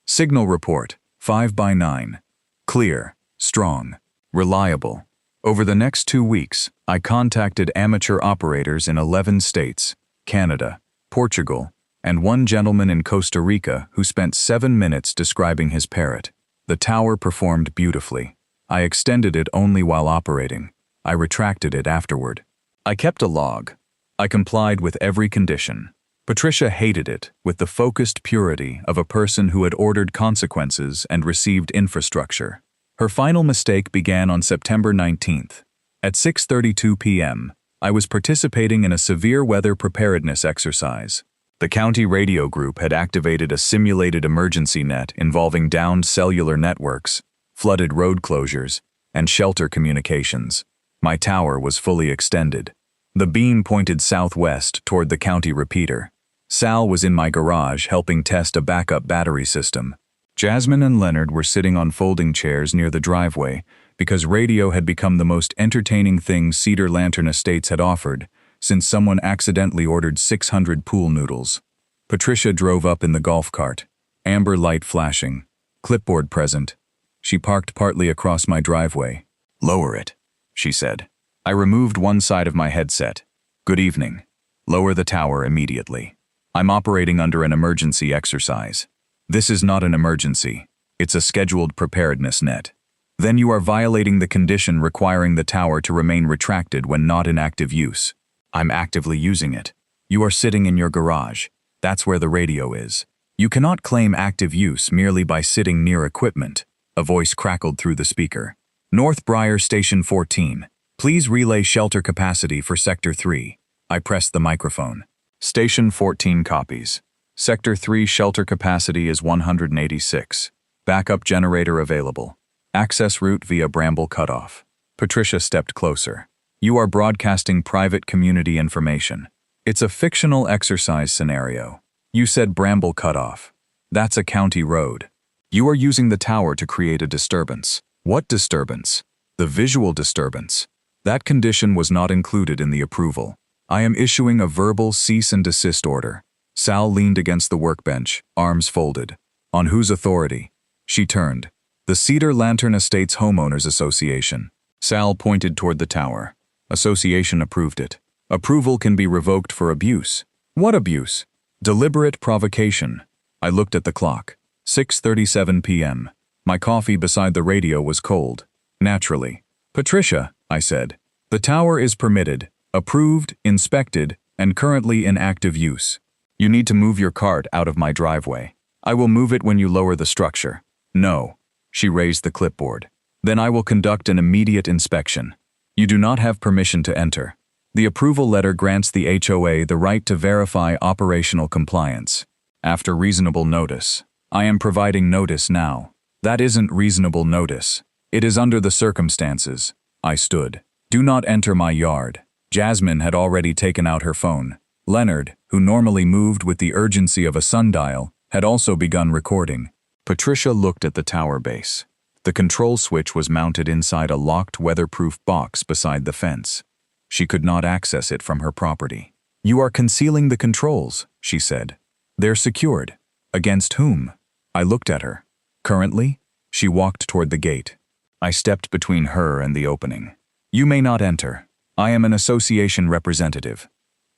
Signal report, 5x9. Clear, strong, reliable. Over the next 2 weeks, I contacted amateur operators in 11 states, Canada, Portugal, and one gentleman in Costa Rica who spent 7 minutes describing his parrot. The tower performed beautifully. I extended it only while operating. I retracted it afterward. I kept a log. I complied with every condition. Patricia hated it with the focused purity of a person who had ordered consequences and received infrastructure. Her final mistake began on September 19th. At 6:32 p.m., I was participating in a severe weather preparedness exercise. The county radio group had activated a simulated emergency net involving downed cellular networks, flooded road closures, and shelter communications. My tower was fully extended. The beam pointed southwest toward the county repeater. Sal was in my garage helping test a backup battery system. Jasmine and Leonard were sitting on folding chairs near the driveway because radio had become the most entertaining thing Cedar Lantern Estates had offered since someone accidentally ordered 600 pool noodles. Patricia drove up in the golf cart, amber light flashing, clipboard present. She parked partly across my driveway. "Lower it," she said. I removed one side of my headset. "Good evening. Lower the tower immediately. I'm operating under an emergency exercise. This is not an emergency. It's a scheduled preparedness net. Then you are violating the condition requiring the tower to remain retracted when not in active use. I'm actively using it. You are sitting in your garage. That's where the radio is. You cannot claim active use merely by sitting near equipment." A voice crackled through the speaker. "North Briar Station 14. Please relay shelter capacity for Sector 3. I pressed the microphone. Station 14 copies. Sector 3 shelter capacity is 186. Backup generator available. Access route via Bramble Cutoff. Patricia stepped closer. "You are broadcasting private community information. It's a fictional exercise scenario. You said Bramble Cutoff. That's a county road. You are using the tower to create a disturbance." "What disturbance?" "The visual disturbance. That condition was not included in the approval. I am issuing a verbal cease and desist order." Sal leaned against the workbench, arms folded. "On whose authority?" She turned. "The Cedar Lantern Estates Homeowners Association." Sal pointed toward the tower. "Association approved it. Approval can be revoked for abuse." "What abuse?" "Deliberate provocation." I looked at the clock. 6:37 p.m. My coffee beside the radio was cold. Naturally. "Patricia," I said, "the tower is permitted, approved, inspected, and currently in active use. You need to move your cart out of my driveway. I will move it when you lower the structure." "No." She raised the clipboard. "Then I will conduct an immediate inspection. You do not have permission to enter. The approval letter grants the HOA the right to verify operational compliance. After reasonable notice. I am providing notice now. That isn't reasonable notice. It is under the circumstances." I stood. "Do not enter my yard." Jasmine had already taken out her phone. Leonard, who normally moved with the urgency of a sundial, had also begun recording. Patricia looked at the tower base. The control switch was mounted inside a locked weatherproof box beside the fence. She could not access it from her property. "You are concealing the controls," she said. "They're secured." "Against whom?" I looked at her. "Currently?" She walked toward the gate. I stepped between her and the opening. "You may not enter. I am an association representative."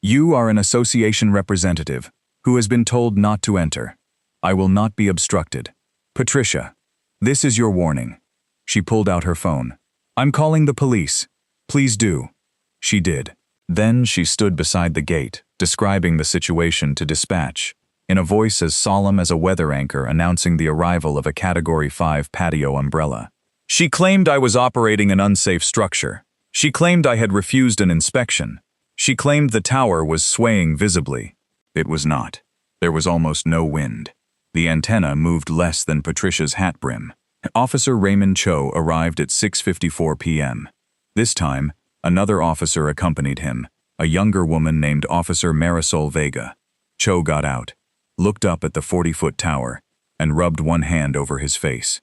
"You are an association representative who has been told not to enter. I will not be obstructed." Patricia, this is your warning. She pulled out her phone. I'm calling the police. Please do. She did. Then she stood beside the gate, describing the situation to dispatch, in a voice as solemn as a weather anchor announcing the arrival of a Category 5 patio umbrella. She claimed I was operating an unsafe structure. She claimed I had refused an inspection. She claimed the tower was swaying visibly. It was not. There was almost no wind. The antenna moved less than Patricia's hat brim. Officer Raymond Cho arrived at 6:54 p.m. This time, another officer accompanied him, a younger woman named Officer Marisol Vega. Cho got out, looked up at the 40-foot tower, and rubbed one hand over his face.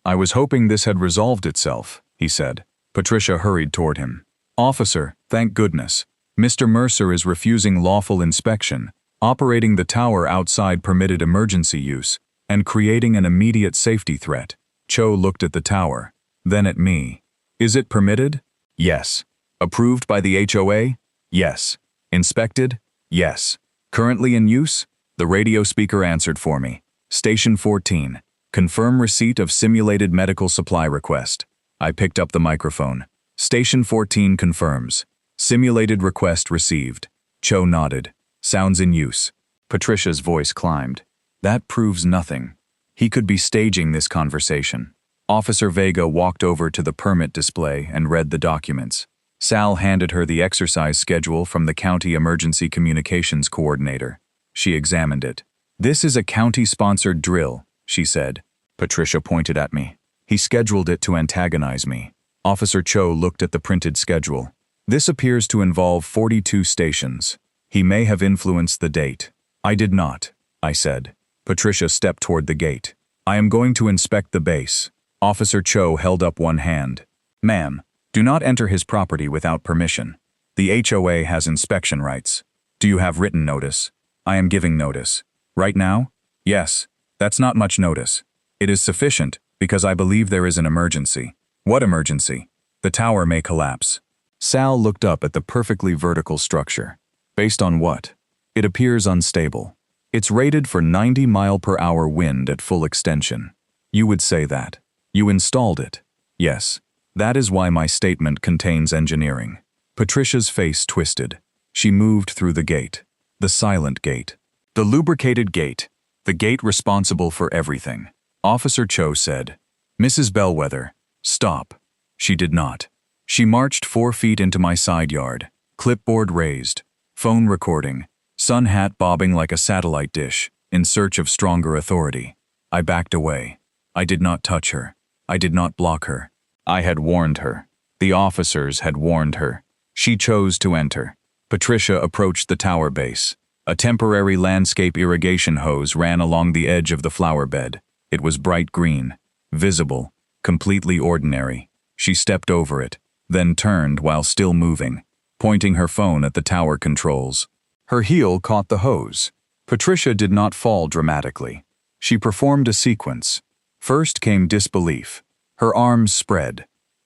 I was hoping this had resolved itself, he said. Patricia hurried toward him. Officer, thank goodness. Mr. Mercer is refusing lawful inspection, operating the tower outside permitted emergency use, and creating an immediate safety threat. Cho looked at the tower, then at me. Is it permitted? Yes. Approved by the HOA? Yes. Inspected? Yes. Currently in use? The radio speaker answered for me. Station 14. Confirm receipt of simulated medical supply request. I picked up the microphone. Station 14 confirms. Simulated request received. Cho nodded. Sounds in use. Patricia's voice climbed. That proves nothing. He could be staging this conversation. Officer Vega walked over to the permit display and read the documents. Sal handed her the exercise schedule from the county emergency communications coordinator. She examined it. This is a county-sponsored drill, she said. Patricia pointed at me. He scheduled it to antagonize me. Officer Cho looked at the printed schedule. This appears to involve 42 stations. He may have influenced the date. I did not, I said. Patricia stepped toward the gate. I am going to inspect the base. Officer Cho held up one hand. Ma'am, do not enter his property without permission. The HOA has inspection rights. Do you have written notice? I am giving notice. Right now? Yes. That's not much notice. It is sufficient because I believe there is an emergency. What emergency? The tower may collapse. Sal looked up at the perfectly vertical structure. Based on what? It appears unstable. It's rated for 90-mile-per-hour wind at full extension. You would say that. You installed it. Yes. That is why my statement contains engineering. Patricia's face twisted. She moved through the gate. The silent gate. The lubricated gate. The gate responsible for everything. Officer Cho said, Mrs. Bellwether, stop. She did not. She marched 4 feet into my side yard, clipboard raised, phone recording, sun hat bobbing like a satellite dish, in search of stronger authority. I backed away. I did not touch her. I did not block her. I had warned her. The officers had warned her. She chose to enter. Patricia approached the tower base. A temporary landscape irrigation hose ran along the edge of the flower bed. It was bright green, visible, completely ordinary. She stepped over it, then turned while still moving, pointing her phone at the tower controls. Her heel caught the hose. Patricia did not fall dramatically. She performed a sequence. First came disbelief. Her arms spread.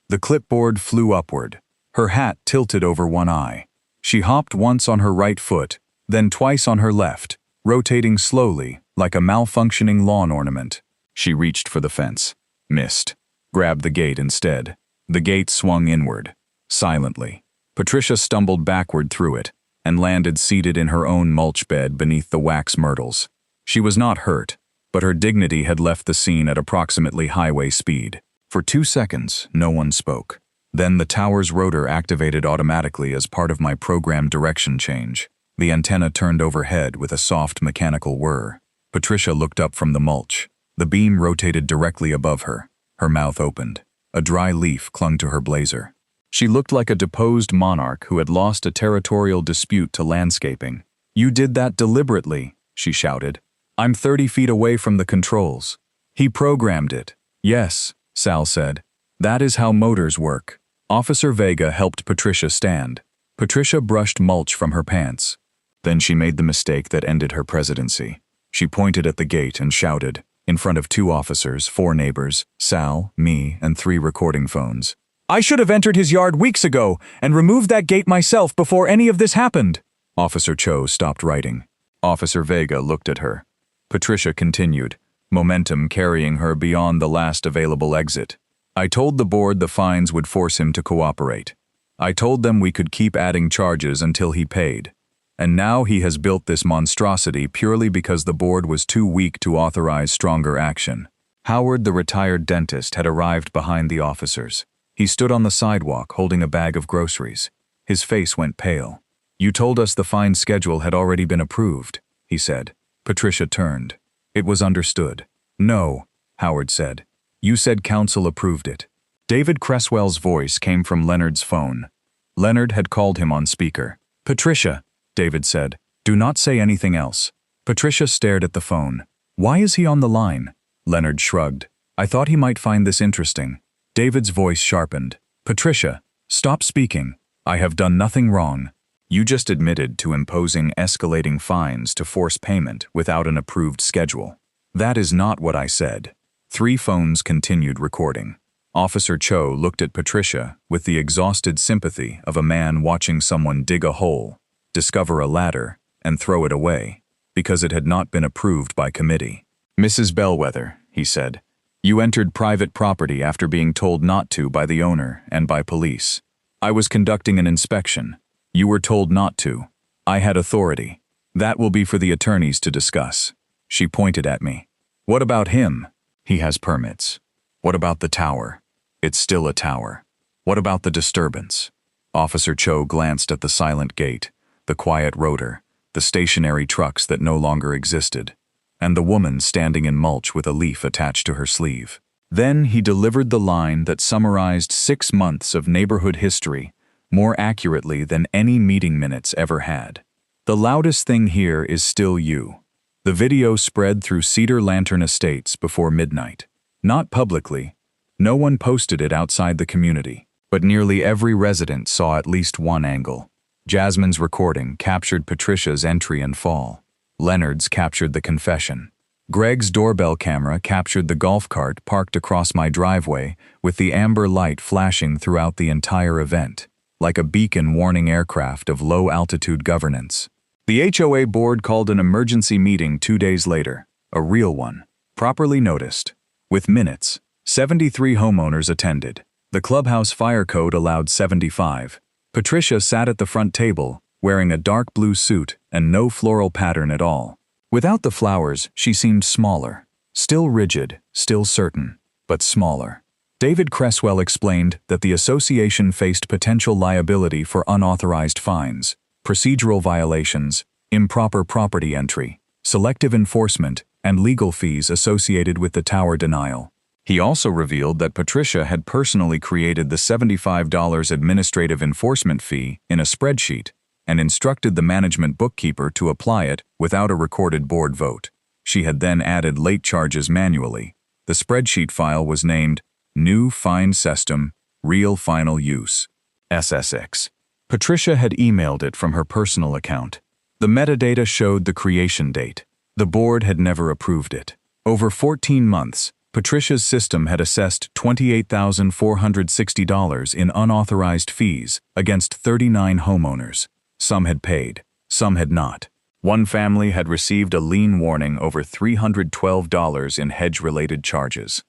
The clipboard flew upward. Her hat tilted over one eye. She hopped once on her right foot, then twice on her left, rotating slowly, like a malfunctioning lawn ornament. She reached for the fence. Missed. Grabbed the gate instead. The gate swung inward. Silently. Patricia stumbled backward through it, and landed seated in her own mulch bed beneath the wax myrtles. She was not hurt, but her dignity had left the scene at approximately highway speed. For 2 seconds, no one spoke. Then the tower's rotor activated automatically as part of my program direction change. The antenna turned overhead with a soft mechanical whir. Patricia looked up from the mulch. The beam rotated directly above her. Her mouth opened. A dry leaf clung to her blazer. She looked like a deposed monarch who had lost a territorial dispute to landscaping. You did that deliberately, she shouted. I'm 30 feet away from the controls. He programmed it. Yes, Sal said. That is how motors work. Officer Vega helped Patricia stand. Patricia brushed mulch from her pants. Then she made the mistake that ended her presidency. She pointed at the gate and shouted, in front of 2 officers, 4 neighbors, Sal, me, and 3 recording phones. I should have entered his yard weeks ago and removed that gate myself before any of this happened. Officer Cho stopped writing. Officer Vega looked at her. Patricia continued, momentum carrying her beyond the last available exit. I told the board the fines would force him to cooperate. I told them we could keep adding charges until he paid. And now he has built this monstrosity purely because the board was too weak to authorize stronger action. Howard, the retired dentist, had arrived behind the officers. He stood on the sidewalk holding a bag of groceries. His face went pale. "You told us the fine schedule had already been approved," he said. Patricia turned. "It was understood." "No," Howard said. "You said council approved it." David Cresswell's voice came from Leonard's phone. Leonard had called him on speaker. "Patricia," David said, "do not say anything else." Patricia stared at the phone. "Why is he on the line?" Leonard shrugged. "I thought he might find this interesting." David's voice sharpened. "Patricia, stop speaking. I have done nothing wrong. You just admitted to imposing escalating fines to force payment without an approved schedule." "That is not what I said." 3 phones continued recording. Officer Cho looked at Patricia with the exhausted sympathy of a man watching someone dig a hole, discover a ladder, and throw it away, because it had not been approved by committee. "Mrs. Bellwether," he said, "you entered private property after being told not to by the owner and by police. I was conducting an inspection. You were told not to. I had authority. That will be for the attorneys to discuss." She pointed at me. "What about him? He has permits. What about the tower? It's still a tower. What about the disturbance?" Officer Cho glanced at the silent gate, the quiet rotor, the stationary trucks that no longer existed, and the woman standing in mulch with a leaf attached to her sleeve. Then he delivered the line that summarized 6 months of neighborhood history more accurately than any meeting minutes ever had. "The loudest thing here is still you." The video spread through Cedar Lantern Estates before midnight. Not publicly. No one posted it outside the community, but nearly every resident saw at least one angle. Jasmine's recording captured Patricia's entry and fall. Leonard's captured the confession. Greg's doorbell camera captured the golf cart parked across my driveway with the amber light flashing throughout the entire event, like a beacon warning aircraft of low-altitude governance. The HOA board called an emergency meeting 2 days later, a real one, properly noticed. With minutes, 73 homeowners attended. The clubhouse fire code allowed 75. Patricia sat at the front table, wearing a dark blue suit and no floral pattern at all. Without the flowers, she seemed smaller. Still rigid, still certain, but smaller. David Cresswell explained that the association faced potential liability for unauthorized fines, procedural violations, improper property entry, selective enforcement, and legal fees associated with the tower denial. He also revealed that Patricia had personally created the $75 administrative enforcement fee in a spreadsheet and instructed the management bookkeeper to apply it without a recorded board vote. She had then added late charges manually. The spreadsheet file was named New Fine System, Real Final Use, SSX. Patricia had emailed it from her personal account. The metadata showed the creation date. The board had never approved it. Over 14 months, Patricia's system had assessed $28,460 in unauthorized fees against 39 homeowners. Some had paid, some had not. One family had received a lien warning over $312 in hedge-related charges.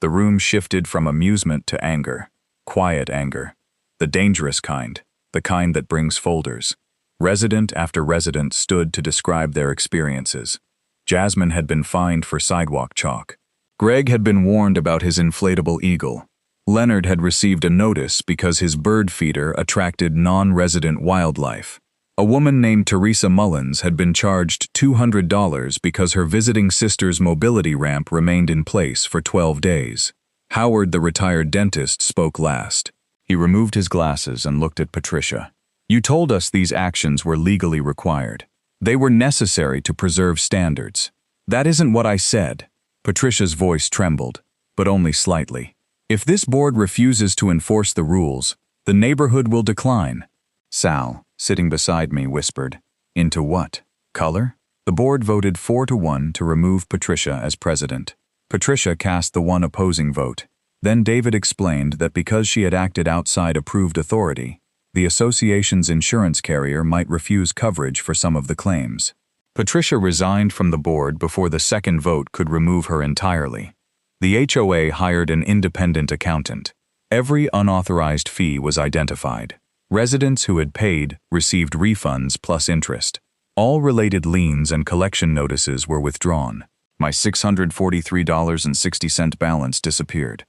The room shifted from amusement to anger, quiet anger, the dangerous kind, the kind that brings folders. Resident after resident stood to describe their experiences. Jasmine had been fined for sidewalk chalk. Greg had been warned about his inflatable eagle. Leonard had received a notice because his bird feeder attracted non-resident wildlife. A woman named Teresa Mullins had been charged $200 because her visiting sister's mobility ramp remained in place for 12 days. Howard, the retired dentist, spoke last. He removed his glasses and looked at Patricia. "You told us these actions were legally required. They were necessary to preserve standards." "That isn't what I said." Patricia's voice trembled, but only slightly. "If this board refuses to enforce the rules, the neighborhood will decline." Sal, sitting beside me, whispered, "Into what? Color?" The board voted 4-1 to remove Patricia as president. Patricia cast the one opposing vote. Then David explained that because she had acted outside approved authority, the association's insurance carrier might refuse coverage for some of the claims. Patricia resigned from the board before the second vote could remove her entirely. The HOA hired an independent accountant. Every unauthorized fee was identified. Residents who had paid received refunds plus interest. All related liens and collection notices were withdrawn. My $643.60 balance disappeared.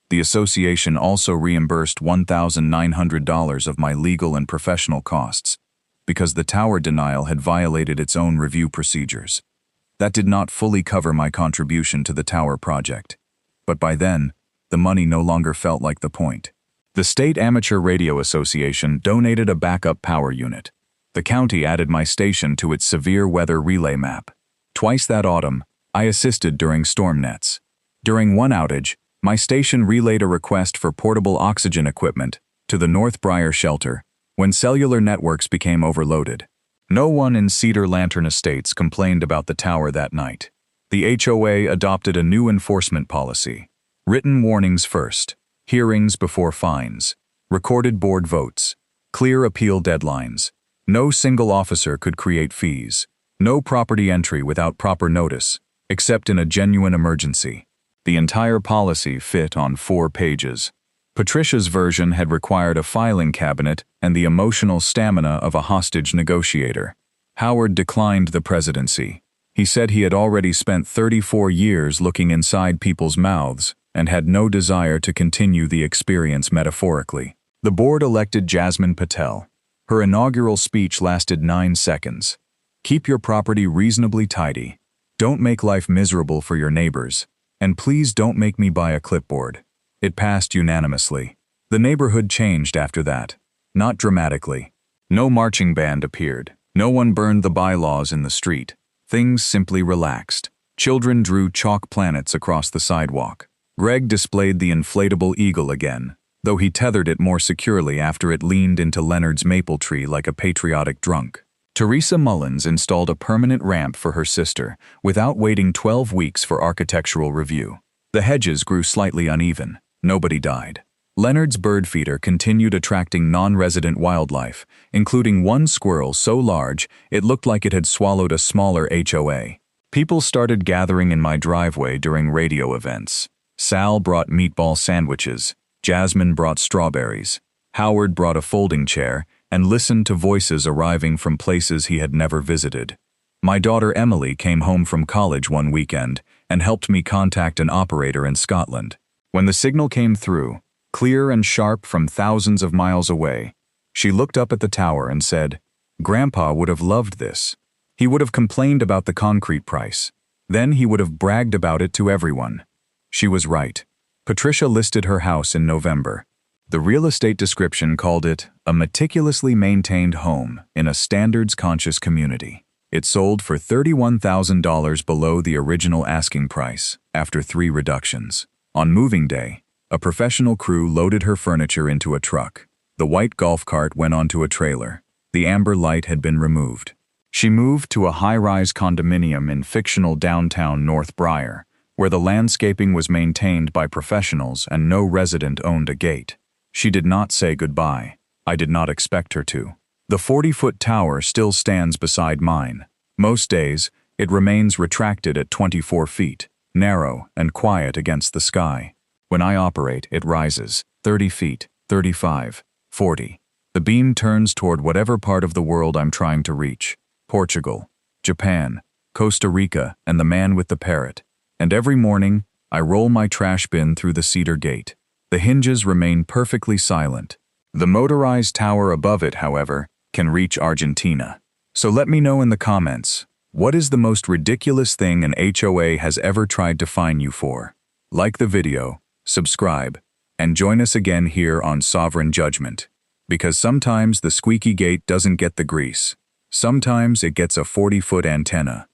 The association also reimbursed $1,900 of my legal and professional costs, because the tower denial had violated its own review procedures. That did not fully cover my contribution to the tower project. But by then, the money no longer felt like the point. The State Amateur Radio Association donated a backup power unit. The county added my station to its severe weather relay map. Twice that autumn, I assisted during storm nets. During one outage, my station relayed a request for portable oxygen equipment to the North Briar shelter when cellular networks became overloaded. No one in Cedar Lantern Estates complained about the tower that night. The HOA adopted a new enforcement policy. Written warnings first, hearings before fines, recorded board votes, clear appeal deadlines. No single officer could create fees. No property entry without proper notice, except in a genuine emergency. The entire policy fit on 4 pages. Patricia's version had required a filing cabinet and the emotional stamina of a hostage negotiator. Howard declined the presidency. He said he had already spent 34 years looking inside people's mouths and had no desire to continue the experience metaphorically. The board elected Jasmine Patel. Her inaugural speech lasted 9 seconds. Keep your property reasonably tidy. Don't make life miserable for your neighbors. And please don't make me buy a clipboard. It passed unanimously. The neighborhood changed after that. Not dramatically. No marching band appeared. No one burned the bylaws in the street. Things simply relaxed. Children drew chalk planets across the sidewalk. Greg displayed the inflatable eagle again, though he tethered it more securely after it leaned into Leonard's maple tree like a patriotic drunk. Teresa Mullins installed a permanent ramp for her sister without waiting 12 weeks for architectural review. The hedges grew slightly uneven. Nobody died. Leonard's bird feeder continued attracting non-resident wildlife, including one squirrel so large it looked like it had swallowed a smaller HOA. People started gathering in my driveway during radio events. Sal brought meatball sandwiches. Jasmine brought strawberries. Howard brought a folding chair and listened to voices arriving from places he had never visited. My daughter Emily came home from college one weekend and helped me contact an operator in Scotland. When the signal came through, clear and sharp from thousands of miles away, she looked up at the tower and said, "Grandpa would have loved this. He would have complained about the concrete price. Then he would have bragged about it to everyone." She was right. Patricia listed her house in November. The real estate description called it a meticulously maintained home in a standards-conscious community. It sold for $31,000 below the original asking price, after 3 reductions. On moving day, a professional crew loaded her furniture into a truck. The white golf cart went onto a trailer. The amber light had been removed. She moved to a high-rise condominium in fictional downtown North Briar, where the landscaping was maintained by professionals and no resident owned a gate. She did not say goodbye. I did not expect her to. The 40-foot tower still stands beside mine. Most days, it remains retracted at 24 feet, narrow and quiet against the sky. When I operate, it rises 30 feet, 35, 40. The beam turns toward whatever part of the world I'm trying to reach. Portugal, Japan, Costa Rica, and the man with the parrot. And every morning, I roll my trash bin through the cedar gate. The hinges remain perfectly silent. The motorized tower above it, however, can reach Argentina. So let me know in the comments, what is the most ridiculous thing an HOA has ever tried to fine you for? Like the video, subscribe, and join us again here on Sovereign Judgment. Because sometimes the squeaky gate doesn't get the grease. Sometimes it gets a 40-foot antenna.